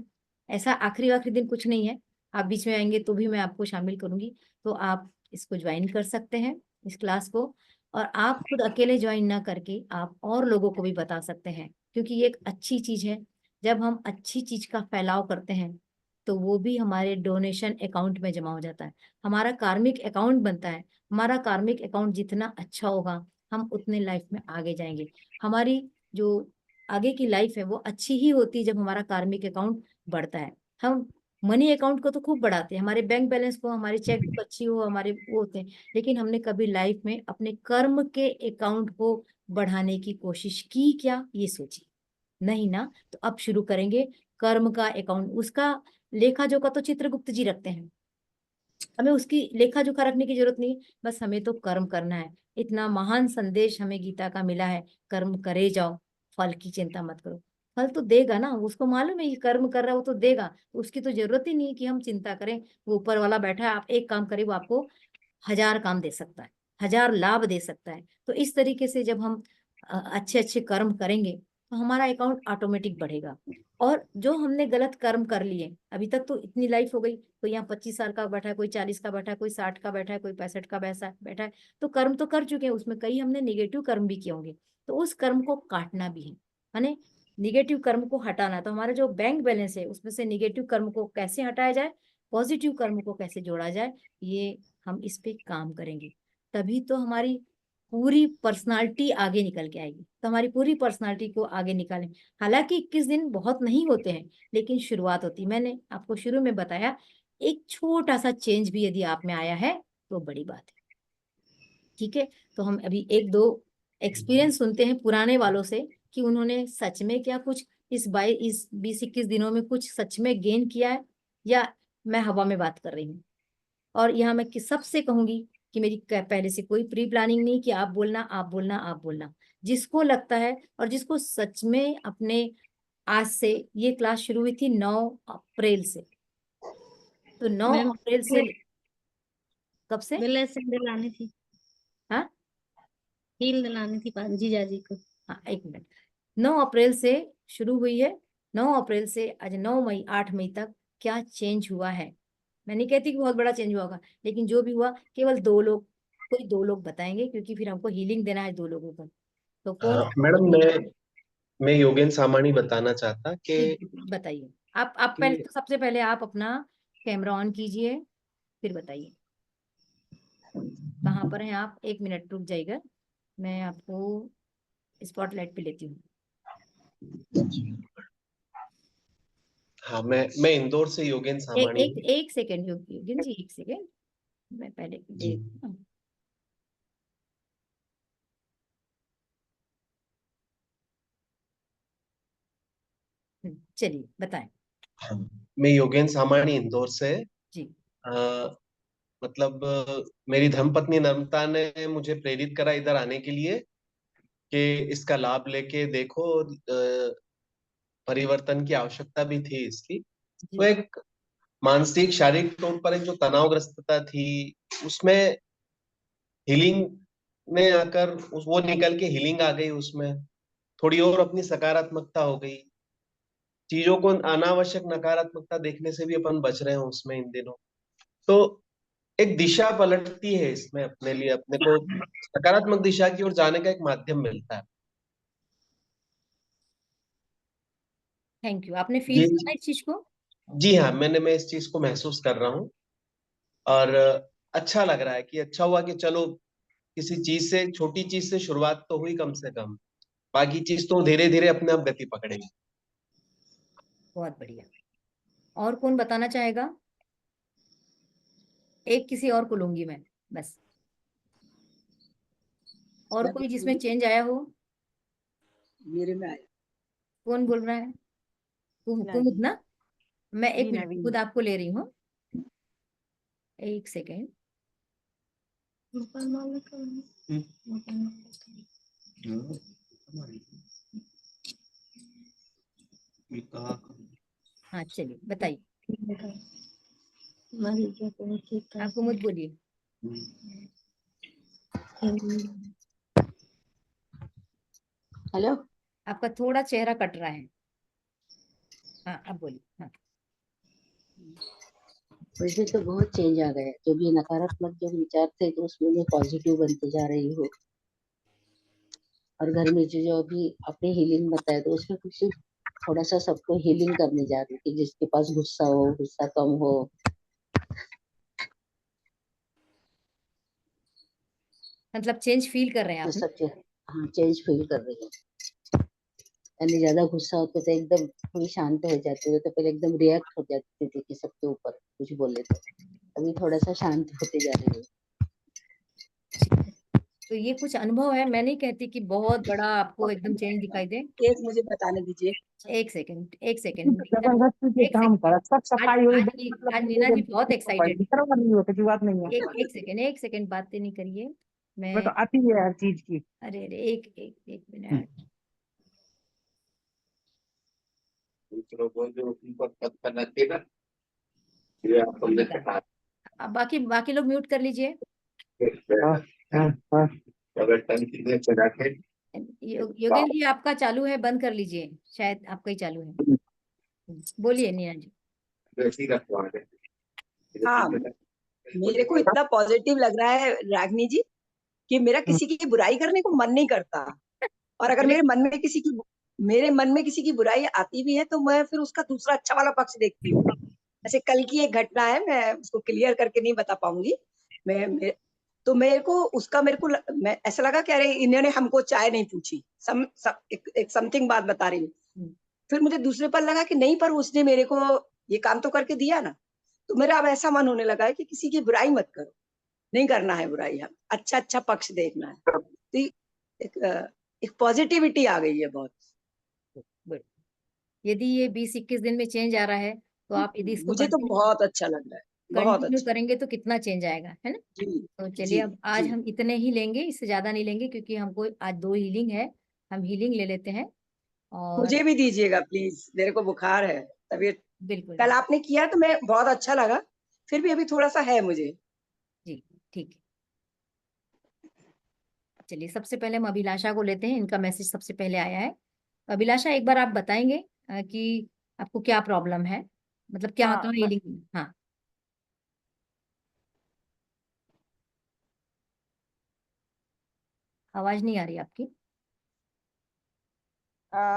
ऐसा आखिरी दिन कुछ नहीं है, आप बीच में आएंगे तो भी मैं आपको शामिल करूंगी, तो आप इसको ज्वाइन कर सकते हैं, इस क्लास को। और आप खुद अकेले ज्वाइन ना करके आप और लोगों को भी बता सकते हैं, क्योंकि ये एक अच्छी चीज है। जब हम अच्छी चीज का फैलाव करते हैं तो वो भी हमारे डोनेशन अकाउंट में जमा हो जाता है, हमारा कार्मिक अकाउंट बनता है। हमारा कार्मिक अकाउंट जितना अच्छा होगा हम उतने लाइफ में आगे जाएंगे। हमारी जो आगे की लाइफ है वो अच्छी ही होती है जब हमारा कार्मिक अकाउंट बढ़ता है। हम मनी अकाउंट को तो खूब बढ़ाते हैं, हमारे बैंक बैलेंस को, हमारी चेक बुक अच्छी हो, हमारे वो होते हैं, लेकिन हमने कभी लाइफ में अपने कर्म के अकाउंट को बढ़ाने की कोशिश की क्या, ये सोचिए। नहीं ना, तो अब शुरू करेंगे कर्म का अकाउंट। उसका लेखा जोखा तो चित्रगुप्त जी रखते हैं, हमें उसकी लेखा जोखा रखने की जरूरत नहीं, बस हमें तो कर्म करना है। इतना महान संदेश हमें गीता का मिला है, कर्म करे जाओ, फल की चिंता मत करो। फल तो देगा ना, उसको मालूम है ये कर्म कर रहा है, वो तो देगा, तो उसकी तो जरूरत ही नहीं है कि हम चिंता करें। वो ऊपर वाला बैठा है, आप एक काम करें वो आपको 1000 काम दे सकता है, 1000 लाभ दे सकता है। तो इस तरीके से जब हम अच्छे अच्छे कर्म करेंगे तो हमारा अकाउंट ऑटोमेटिक बढ़ेगा। और जो हमने गलत कर्म कर लिए, अभी तक तो इतनी लाइफ हो गई, कोई यहाँ 25 साल का बैठा है, कोई 40 का बैठा है, कोई 60 का बैठा है, कोई 65 का बैठा है, तो कर्म तो कर चुके हैं, उसमें कई हमने निगेटिव कर्म भी किए होंगे, तो उस कर्म को काटना भी है, माने निगेटिव कर्म को हटाना है। तो हमारा जो बैंक बैलेंस है उसमें से निगेटिव कर्म को कैसे हटाया जाए, पॉजिटिव कर्म को कैसे जोड़ा जाए, ये हम इस पे काम करेंगे। तभी तो हमारी पूरी पर्सनालिटी आगे निकल के आएगी। तो हमारी पूरी पर्सनालिटी को आगे निकालें। हालांकि 21 दिन बहुत नहीं होते हैं, लेकिन शुरुआत होती है। मैंने आपको शुरू में बताया, एक छोटा सा चेंज भी यदि आप में आया है तो बड़ी बात है। ठीक है, तो हम अभी एक दो एक्सपीरियंस सुनते हैं पुराने वालों से कि उन्होंने सच में क्या कुछ इस 20-21 दिनों में कुछ सच में गेन किया है, या मैं हवा में बात कर रही हूँ। और यहाँ मैं सबसे कहूंगी कि मेरी पहले से कोई प्री प्लानिंग नहीं कि आप बोलना आप बोलना आप बोलना। जिसको लगता है और जिसको सच में अपने, आज से ये क्लास शुरू हुई थी 9 अप्रैल से, तो 9 मैम अप्रैल से कब से? बिल्ला से दिलानी थी, हाँ हील दिलानी थी जीजा जी को। हाँ, एक मिनट। 9 अप्रैल से शुरू हुई है, 9 अप्रैल से आज 9 मई 8 मई तक क्या चेंज हुआ है। मैं नहीं कहती कि बहुत बड़ा चेंज हुआ होगा, लेकिन जो भी हुआ केवल 2 लोग, कोई 2 लोग बताएंगे, क्योंकि फिर हमको हीलिंग देना है 2 लोगों को। तो कौन? मैडम मैं योगेन सामानी बताना चाहता कि बताइए। आप पहले तो, सबसे पहले आप अपना कैमरा ऑन कीजिए, फिर बताइए कहाँ पर हैं आप। 1 मिनट रुक जाइएगा, मैं आपको स्पॉटलाइट पे लेती हूँ। हाँ, मैं इंदौर से योगेन सामानी हूँ। एक सेकेंड योगिन जी, एक सेकेंड, मैं पहले जी। देख। चलिए बताएं। हाँ, मैं योगेन सामानी इंदौर से। जी अ, मतलब मेरी धर्मपत्नी नम्रता ने मुझे प्रेरित करा इधर आने के लिए कि इसका लाभ लेके देखो। परिवर्तन की आवश्यकता भी थी इसकी। तो जी एक मानसिक शारीरिक तौर पर एक जो तनावग्रस्तता थी, उसमें हीलिंग ने आकर वो निकल के हीलिंग आ गई। उसमें थोड़ी और अपनी सकारात्मकता हो गई। चीजों को अनावश्यक नकारात्मकता देखने से भी अपन बच रहे हैं उसमें इन दिनों। तो एक दिशा पलटती है इसमें, अपने लिए अपने को सकारात्मक दिशा की ओर जाने का एक माध्यम मिलता है। Thank you. आपने ये फील किया ना इस चीज को? जी हाँ, मैं इस चीज को महसूस कर रहा हूँ। और अच्छा लग रहा है कि अच्छा हुआ कि चलो किसी चीज से, छोटी चीज से शुरुआत तो हुई कम से कम। बाकी चीज तो धीरे धीरे अपने आप गति पकड़ेगी। बहुत बढ़िया। और कौन बताना चाहेगा? एक किसी और को लूंगी मैं, बस। और कोई जिसमें चेंज आया हो? मेरे में आया। कौन बोल रहा है? कुमुद ना? मैं एक जी मिनट नवीन। खुद आपको ले रही हूँ, एक सेकेंड। हाँ चलिए बताइए। मरीजों को ठीक कर आपको मुझ बोलिए। हेलो। आपका थोड़ा चेहरा कट रहा है। हाँ अब बोलिए। हाँ मुझे तो बहुत चेंज आ गया, जो भी नकारात्मक जो विचार थे तो उसमें मैं पॉजिटिव बनते जा रही हूँ। और घर में जो भी अपनी हीलिंग बताया तो उसमें कुछ थोड़ा सा सबको हीलिंग करने जा रही थी, जिसके पास गुस्सा हो, गुस्सा कम हो। मतलब चेंज फील कर रहे हैं तो आप ना? सब हाँ चेंज फील कर रही हूँ। यानी ज्यादा गुस्सा होता तो एकदम थोड़ी शांत हो जाती है, तो पहले एकदम रिएक्ट हो जाती थी कि सबके ऊपर कुछ बोले तो अभी थोड़ा सा शांत होते जा रही हूँ। तो ये कुछ अनुभव है, मैं नहीं कहती कि बहुत बड़ा आपको एकदम चेंज दिखाई दे। एक मुझे बताने दीजिए। एक सेकंड, एक सेकंड, जबरदस्ती से एक काम सेकंड। करा, सब आज सफाई हुई आज मतलब आज नीना जी बहुत एक्साइटेड। नहीं होती की बात नहीं है। एक सेकंड बातें नहीं करिए। मैं तो मैं आती है हर चीज की। अरे अरे एक मिनट। दूसरों को जो ऊपर पद करना चाहिए ना, ये आप हमने कहा। अब बाकी लोग म्यूट कर लीजिए। हाँ, हाँ, हाँ। अगर टन चीजें चला के योगेश जी आपका चालू है, बंद कर लीजिए, शायद आपका ही चालू है। बोलिए नीना जी। वैसी रखवा दे। हाँ, मेरे को इतना पॉजिटिव लग रहा है रागनी जी कि मेरा किसी की बुराई करने को मन नहीं करता। और अगर मेरे मन में किसी की बुराई आती भी है तो मैं फिर उसका दूसरा अच्छा वाला पक्ष देखती हूँ। ऐसे कल की एक घटना है, मैं उसको क्लियर करके नहीं बता पाऊंगी। तो मेरे को मैं ऐसा लगा कि अरे इन्होंने हमको चाय नहीं पूछी, एक समथिंग बात बता रही हूँ। फिर मुझे दूसरे पर लगा कि नहीं, पर उसने मेरे को ये काम तो करके दिया ना। तो मेरा अब ऐसा मन होने लगा है कि किसी की बुराई मत करो, नहीं करना है बुराई, हम अच्छा पक्ष देखना है। तो एक पॉजिटिविटी आ गई है बहुत। यदि ये 20-21 दिन में चेंज आ रहा है तो आप यदि इसको मुझे तो बहुत अच्छा लग रहा है, बहुत कंटिन्यू अच्छा। करेंगे तो कितना चेंज आएगा, है ना? जी तो चलिए, जी अब आज जी। हम इतने ही लेंगे, इससे ज्यादा नहीं लेंगे, क्योंकि हमको आज 2 हीलिंग है। हम हीलिंग ले लेते हैं। और मुझे भी दीजिएगा प्लीज, मेरे को बुखार है, तबीयत। बिल्कुल कल आपने किया तो मैं बहुत अच्छा लगा, फिर भी अभी थोड़ा सा है मुझे। जी, ठीक है। चलिए, सबसे पहले हम अभिलाषा को लेते हैं, इनका मैसेज सबसे पहले आया है। अभिलाषा, एक बार आप बताएंगे कि आपको क्या प्रॉब्लम है, मतलब क्या हाँ, कहाँ हीलिंग? हाँ आवाज नहीं आ रही आपकी।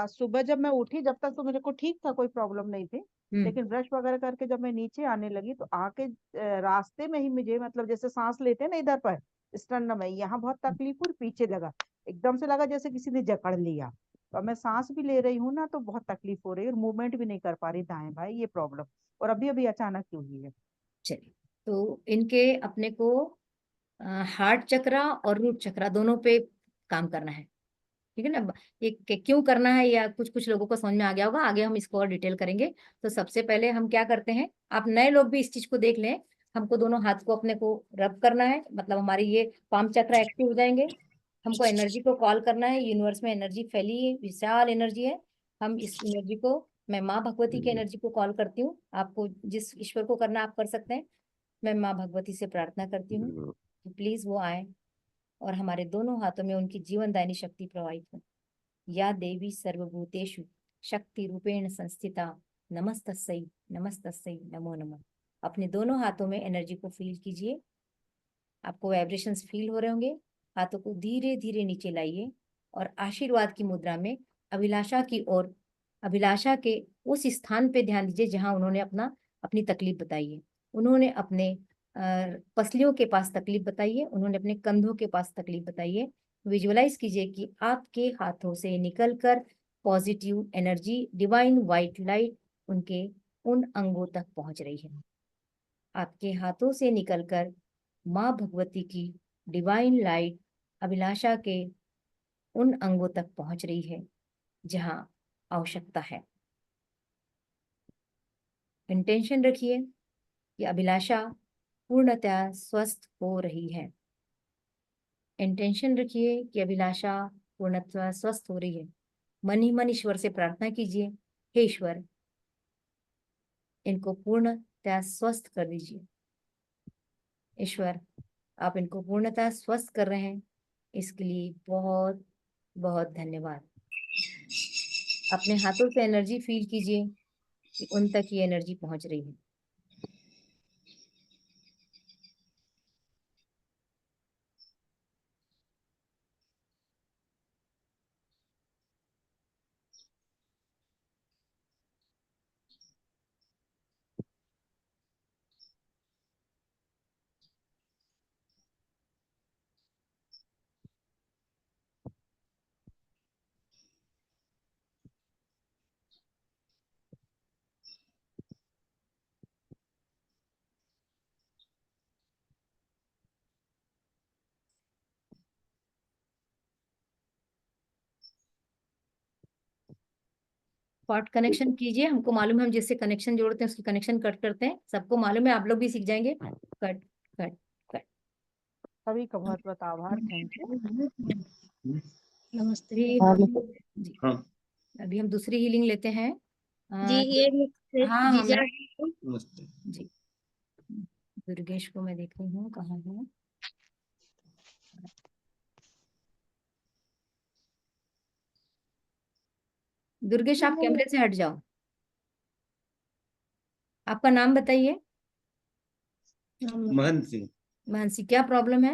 सुबह जब मैं उठी, जब तक तो मेरे को ठीक था, कोई प्रॉब्लम नहीं थी। हम्म। लेकिन ब्रश वगैरह करके जब मैं नीचे आने लगी तो आके रास्ते में ही मुझे, मतलब जैसे सांस लेते हैं ना इधर पर स्टर्नम में, यहाँ बहुत तकलीफ और पीछे लगा, एकदम से लगा जैसे किसी ने जकड़ लिया। तो अब मैं सांस भी ले रही हूँ ना तो बहुत तकलीफ हो रही है, और मूवमेंट भी नहीं कर पा रही दाएं बाएं, ये प्रॉब्लम। और अभी अभी अचानक क्यों हुई है? चलिए, तो इनके अपने को हार्ट चक्रा और रूट चक्रा दोनों पे काम करना है, ठीक है ना? ये क्यों करना है, या कुछ कुछ लोगों को समझ में आ गया होगा, आगे हम इसको और डिटेल करेंगे। तो सबसे पहले हम क्या करते हैं, आप नए लोग भी इस चीज को देख लें। हमको दोनों हाथ को अपने को रब करना है, मतलब हमारी ये पाम चक्र एक्टिव हो जाएंगे। हमको एनर्जी को कॉल करना है, यूनिवर्स में एनर्जी फैली है, विशाल एनर्जी है। हम इस एनर्जी को, मैं माँ भगवती की एनर्जी को कॉल करती हूँ, आपको जिस ईश्वर को करना आप कर सकते हैं। मैं माँ भगवती से प्रार्थना करती हूँ कि प्लीज वो आए और हमारे दोनों हाथों में उनकी जीवनदायिनी शक्ति प्रवाहित हो। या देवी सर्वभूतेषु शक्ति रूपेण संस्थिता नमस्तस्यै नमस्तस्यै नमो नमः। अपने दोनों हाथों में एनर्जी को फील कीजिए, आपको वाइब्रेशंस फील हो रहे होंगे। हाथों को धीरे धीरे नीचे लाइए और आशीर्वाद की मुद्रा में अभिलाषा की ओर, अभिलाषा के उस स्थान पे ध्यान दीजिए जहां उन्होंने अपनी तकलीफ बताई है। उन्होंने अपने पसलियों के पास तकलीफ बताई है, उन्होंने अपने कंधों के पास तकलीफ बताई है। विजुअलाइज कीजिए कि आपके हाथों से निकलकर positive energy, divine white light उनके उन अंगों तक पहुंच रही है। आपके हाथों से निकलकर माँ भगवती की डिवाइन लाइट अभिलाषा के उन अंगों तक पहुंच रही है जहां आवश्यकता है। इंटेंशन रखिए कि अभिलाषा पूर्णतः स्वस्थ हो रही है। इंटेंशन रखिए कि अभिलाषा पूर्णतः स्वस्थ हो रही है। मन ही मन ईश्वर से प्रार्थना कीजिए, हे ईश्वर, इनको पूर्ण पूर्णतः स्वस्थ कर दीजिए। ईश्वर, आप इनको पूर्णतः स्वस्थ कर रहे हैं, इसके लिए बहुत बहुत धन्यवाद। अपने हाथों से एनर्जी फील कीजिए कि उन तक ये एनर्जी पहुंच रही है। पॉट कनेक्शन कीजिए। हमको मालूम है हम जिससे कनेक्शन जोड़ते हैं उसकी कनेक्शन कट करते हैं, सबको मालूम है, आप लोग भी सीख जाएंगे। Cut cut cut. सभी का बहुत बहुत आभार, थैंक यू। नमस्ते अभी जी, हाँ अभी हम दूसरी हीलिंग लेते हैं। जी। ये मुझसे हाँ हाँ जीजा नमस्ते। जी, दुर्गेश को मैं देख रही हूँ कहाँ है। दुर्गेश, आप कैमरे से हट जाओ। आपका नाम बताइए। महंत सिंह। मानसी, क्या प्रॉब्लम है?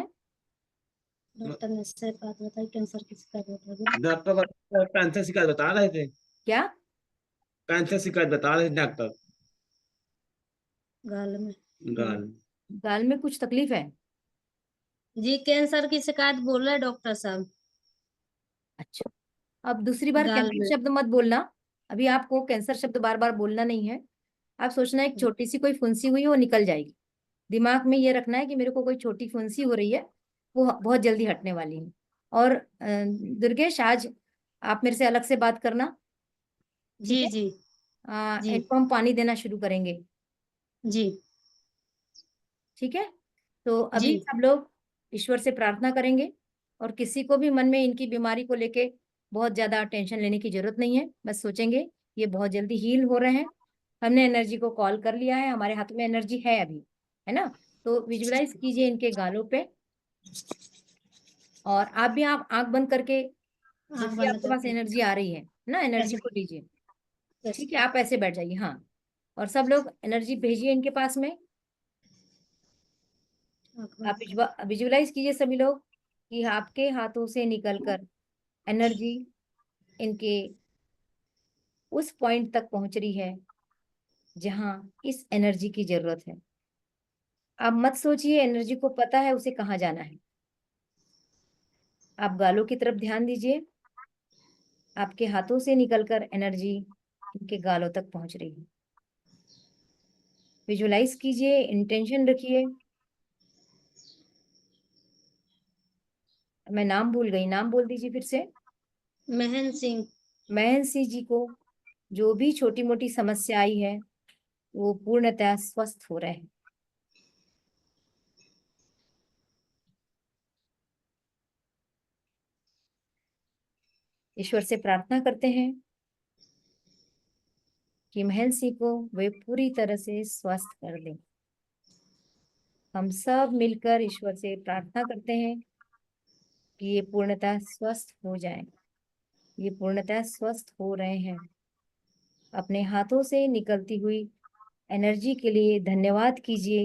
डॉक्टर ने से बात बताई, कैंसर की शिकायत बता दी। डॉक्टर कैंसर शिकायत बता रहे थे। क्या? कैंसर शिकायत बता रहे थे डॉक्टर। गाल में। गाल। गाल में कुछ तकलीफ है? जी, कैंसर की शिकायत बोल रहे डॉक्टर साहब। अच्छा, अब दूसरी बार गाल कैंसर में। शब्द मत बोलना। अभी आपको कैंसर शब्द बार बार बोलना नहीं है। आप सोचना एक छोटी सी कोई फुंसी हुई है, वो निकल जाएगी। दिमाग में ये रखना है कि मेरे को कोई छोटी फुंसी हो रही है, वो बहुत जल्दी हटने वाली है। और दुर्गेश, आज आप मेरे से अलग से बात करना, ठीक जी है? जी जी इनको हम पानी देना शुरू करेंगे, जी ठीक है? तो जी अभी सब लोग ईश्वर से प्रार्थना करेंगे, और किसी को भी मन में इनकी बीमारी को लेके बहुत ज्यादा टेंशन लेने की जरूरत नहीं है। बस सोचेंगे ये बहुत जल्दी हील हो रहे हैं। हमने एनर्जी को कॉल कर लिया है, हमारे हाथ में एनर्जी है अभी, है ना? तो विजुलाइज कीजिए इनके गालों पे, और आप भी आप आंख बंद करके आँख देखिए बंद आपके पास करके एनर्जी आ रही है ना, एनर्जी ऐसे को लीजिए। ऐसे। ठीक है, आप ऐसे बैठ जाइए, हाँ। और सब लोग एनर्जी भेजिए इनके पास में। आँख आप बंद। विजुलाइज कीजिए सभी लोग कि आपके हाथों से निकलकर एनर्जी इनके उस पॉइंट तक पहुंच रही है जहां इस एनर्जी की जरूरत है। आप मत सोचिए, एनर्जी को पता है उसे कहाँ जाना है। आप गालों की तरफ ध्यान दीजिए, आपके हाथों से निकलकर एनर्जी इनके गालों तक पहुंच रही है। विजुलाइज कीजिए, इंटेंशन रखिए। मैं नाम भूल गई, नाम बोल दीजिए फिर से। महन सिंह। महन सिंह जी को जो भी छोटी मोटी समस्या आई है वो पूर्णतः स्वस्थ हो रहे हैं। ईश्वर से प्रार्थना करते हैं कि महल सिंह को वे पूरी तरह से स्वस्थ कर दें। हम सब मिलकर ईश्वर से प्रार्थना करते हैं कि ये पूर्णतः स्वस्थ हो जाएं। ये पूर्णतः स्वस्थ हो रहे हैं। अपने हाथों से निकलती हुई एनर्जी के लिए धन्यवाद कीजिए।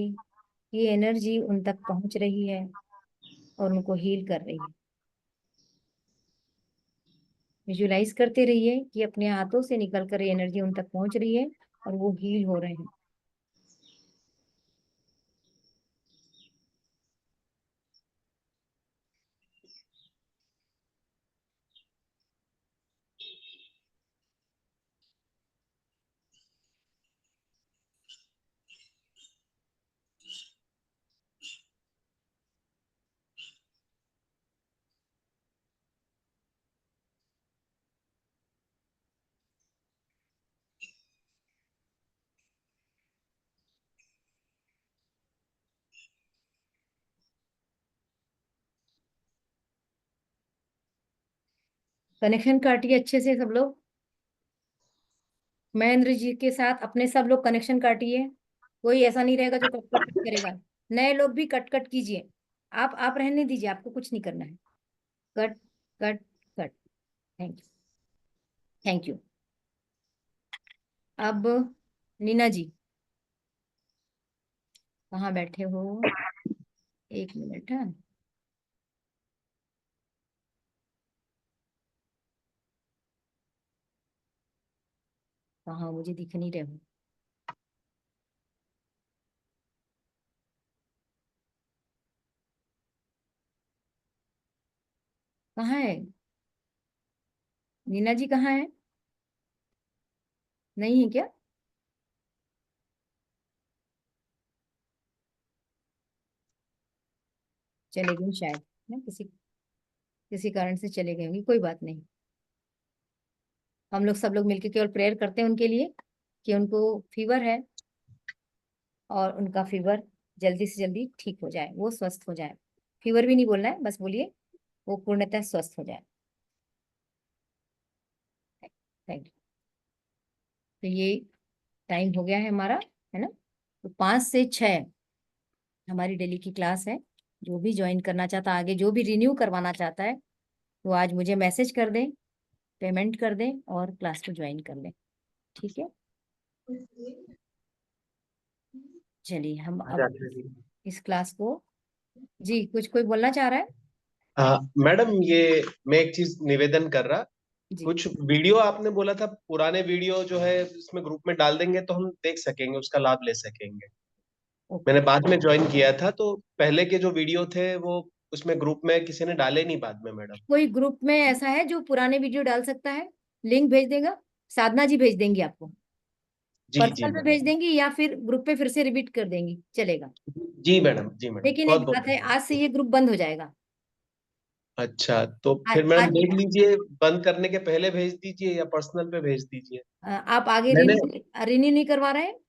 ये एनर्जी उन तक पहुंच रही है और उनको हील कर रही है। विजुलाइज करते रहिए कि अपने हाथों से निकलकर ये एनर्जी उन तक पहुंच रही है और वो हील हो रहे हैं। कनेक्शन काटिए अच्छे से सब लोग। महेंद्र जी के साथ अपने सब लोग कनेक्शन काटिए कोई ऐसा नहीं रहेगा जो कट कट करेगा। नए लोग भी कट कट कीजिए। आप रहने दीजिए, आपको कुछ नहीं करना है। Cut cut cut. Thank you, thank you. अब नीना जी कहाँ बैठे हो? 1 मिनट है। कहाँ, मुझे दिख नहीं रहे हो। कहाँ है नीना जी? कहाँ है? नहीं है क्या? चले गई शायद, ना किसी किसी कारण से चले गए होंगे, कोई बात नहीं। हम लोग सब लोग मिलकर केवल प्रेयर करते हैं उनके लिए कि उनको फीवर है और उनका फीवर जल्दी से जल्दी ठीक हो जाए, वो स्वस्थ हो जाए। फीवर भी नहीं बोलना है, बस बोलिए वो पूर्णतः स्वस्थ हो जाए। Thank you. तो ये टाइम हो गया है हमारा, है ना? तो 5 से 6 हमारी डेली की क्लास है। जो भी ज्वाइन करना चाहता, आगे जो भी रिन्यू करवाना चाहता है, तो आज मुझे मैसेज कर दें, पेमेंट कर दें और क्लास को ज्वाइन कर लें। ठीक है, चलिए हम अब इस क्लास को, जी कुछ कोई बोलना चाह रहा है? मैडम, ये मैं एक चीज निवेदन कर रहा, जी कुछ वीडियो आपने बोला था पुराने वीडियो जो है इसमें ग्रुप में डाल देंगे तो हम देख सकेंगे, उसका लाभ ले सकेंगे। ओके। मैंने बाद में ज्वाइन किया था, तो पहले के जो वीडियो थे वो उसमें ग्रुप में किसी ने डाले नहीं बाद में मैडम। कोई ग्रुप में ऐसा है जो पुराने वीडियो डाल सकता है? लिंक भेज देगा, साधना जी भेज देंगी आपको, जी जी पर्सनल पे भेज मैडम। देंगी या फिर ग्रुप पे फिर से रिपीट कर देंगी, चलेगा। जी मैडम, जी मैडम, लेकिन बहुत एक बहुत बात है, धन्यवाद। आज से ये ग्रुप बंद हो जाएगा। अच्छा, तो आज, फिर मैडम आज देख लीजिए, बंद करने के पहले भेज दीजिए या पर्सनल पे भेज दीजिए। आप आगे मैंने रिन्यू नहीं करवा रहे हैं?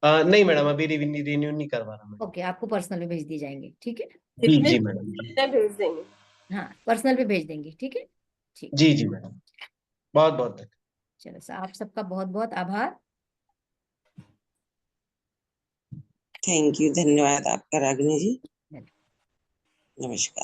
नहीं मैडम, अभी रिन्यू नहीं करवा रहा मैं। ओके, आपको पर्सनल पे भेज दिए जाएंगे, ठीक है। जी जी मैडम। भेज देंगे। हाँ, पर्सनल पे भेज देंगे, ठीक है। ठीक, जी जी मैडम, बहुत बहुत धन्यवाद। चलो सर, आप सबका बहुत बहुत आभार। थैंक यू, धन्यवाद आपका रागिनी जी। नमस्कार।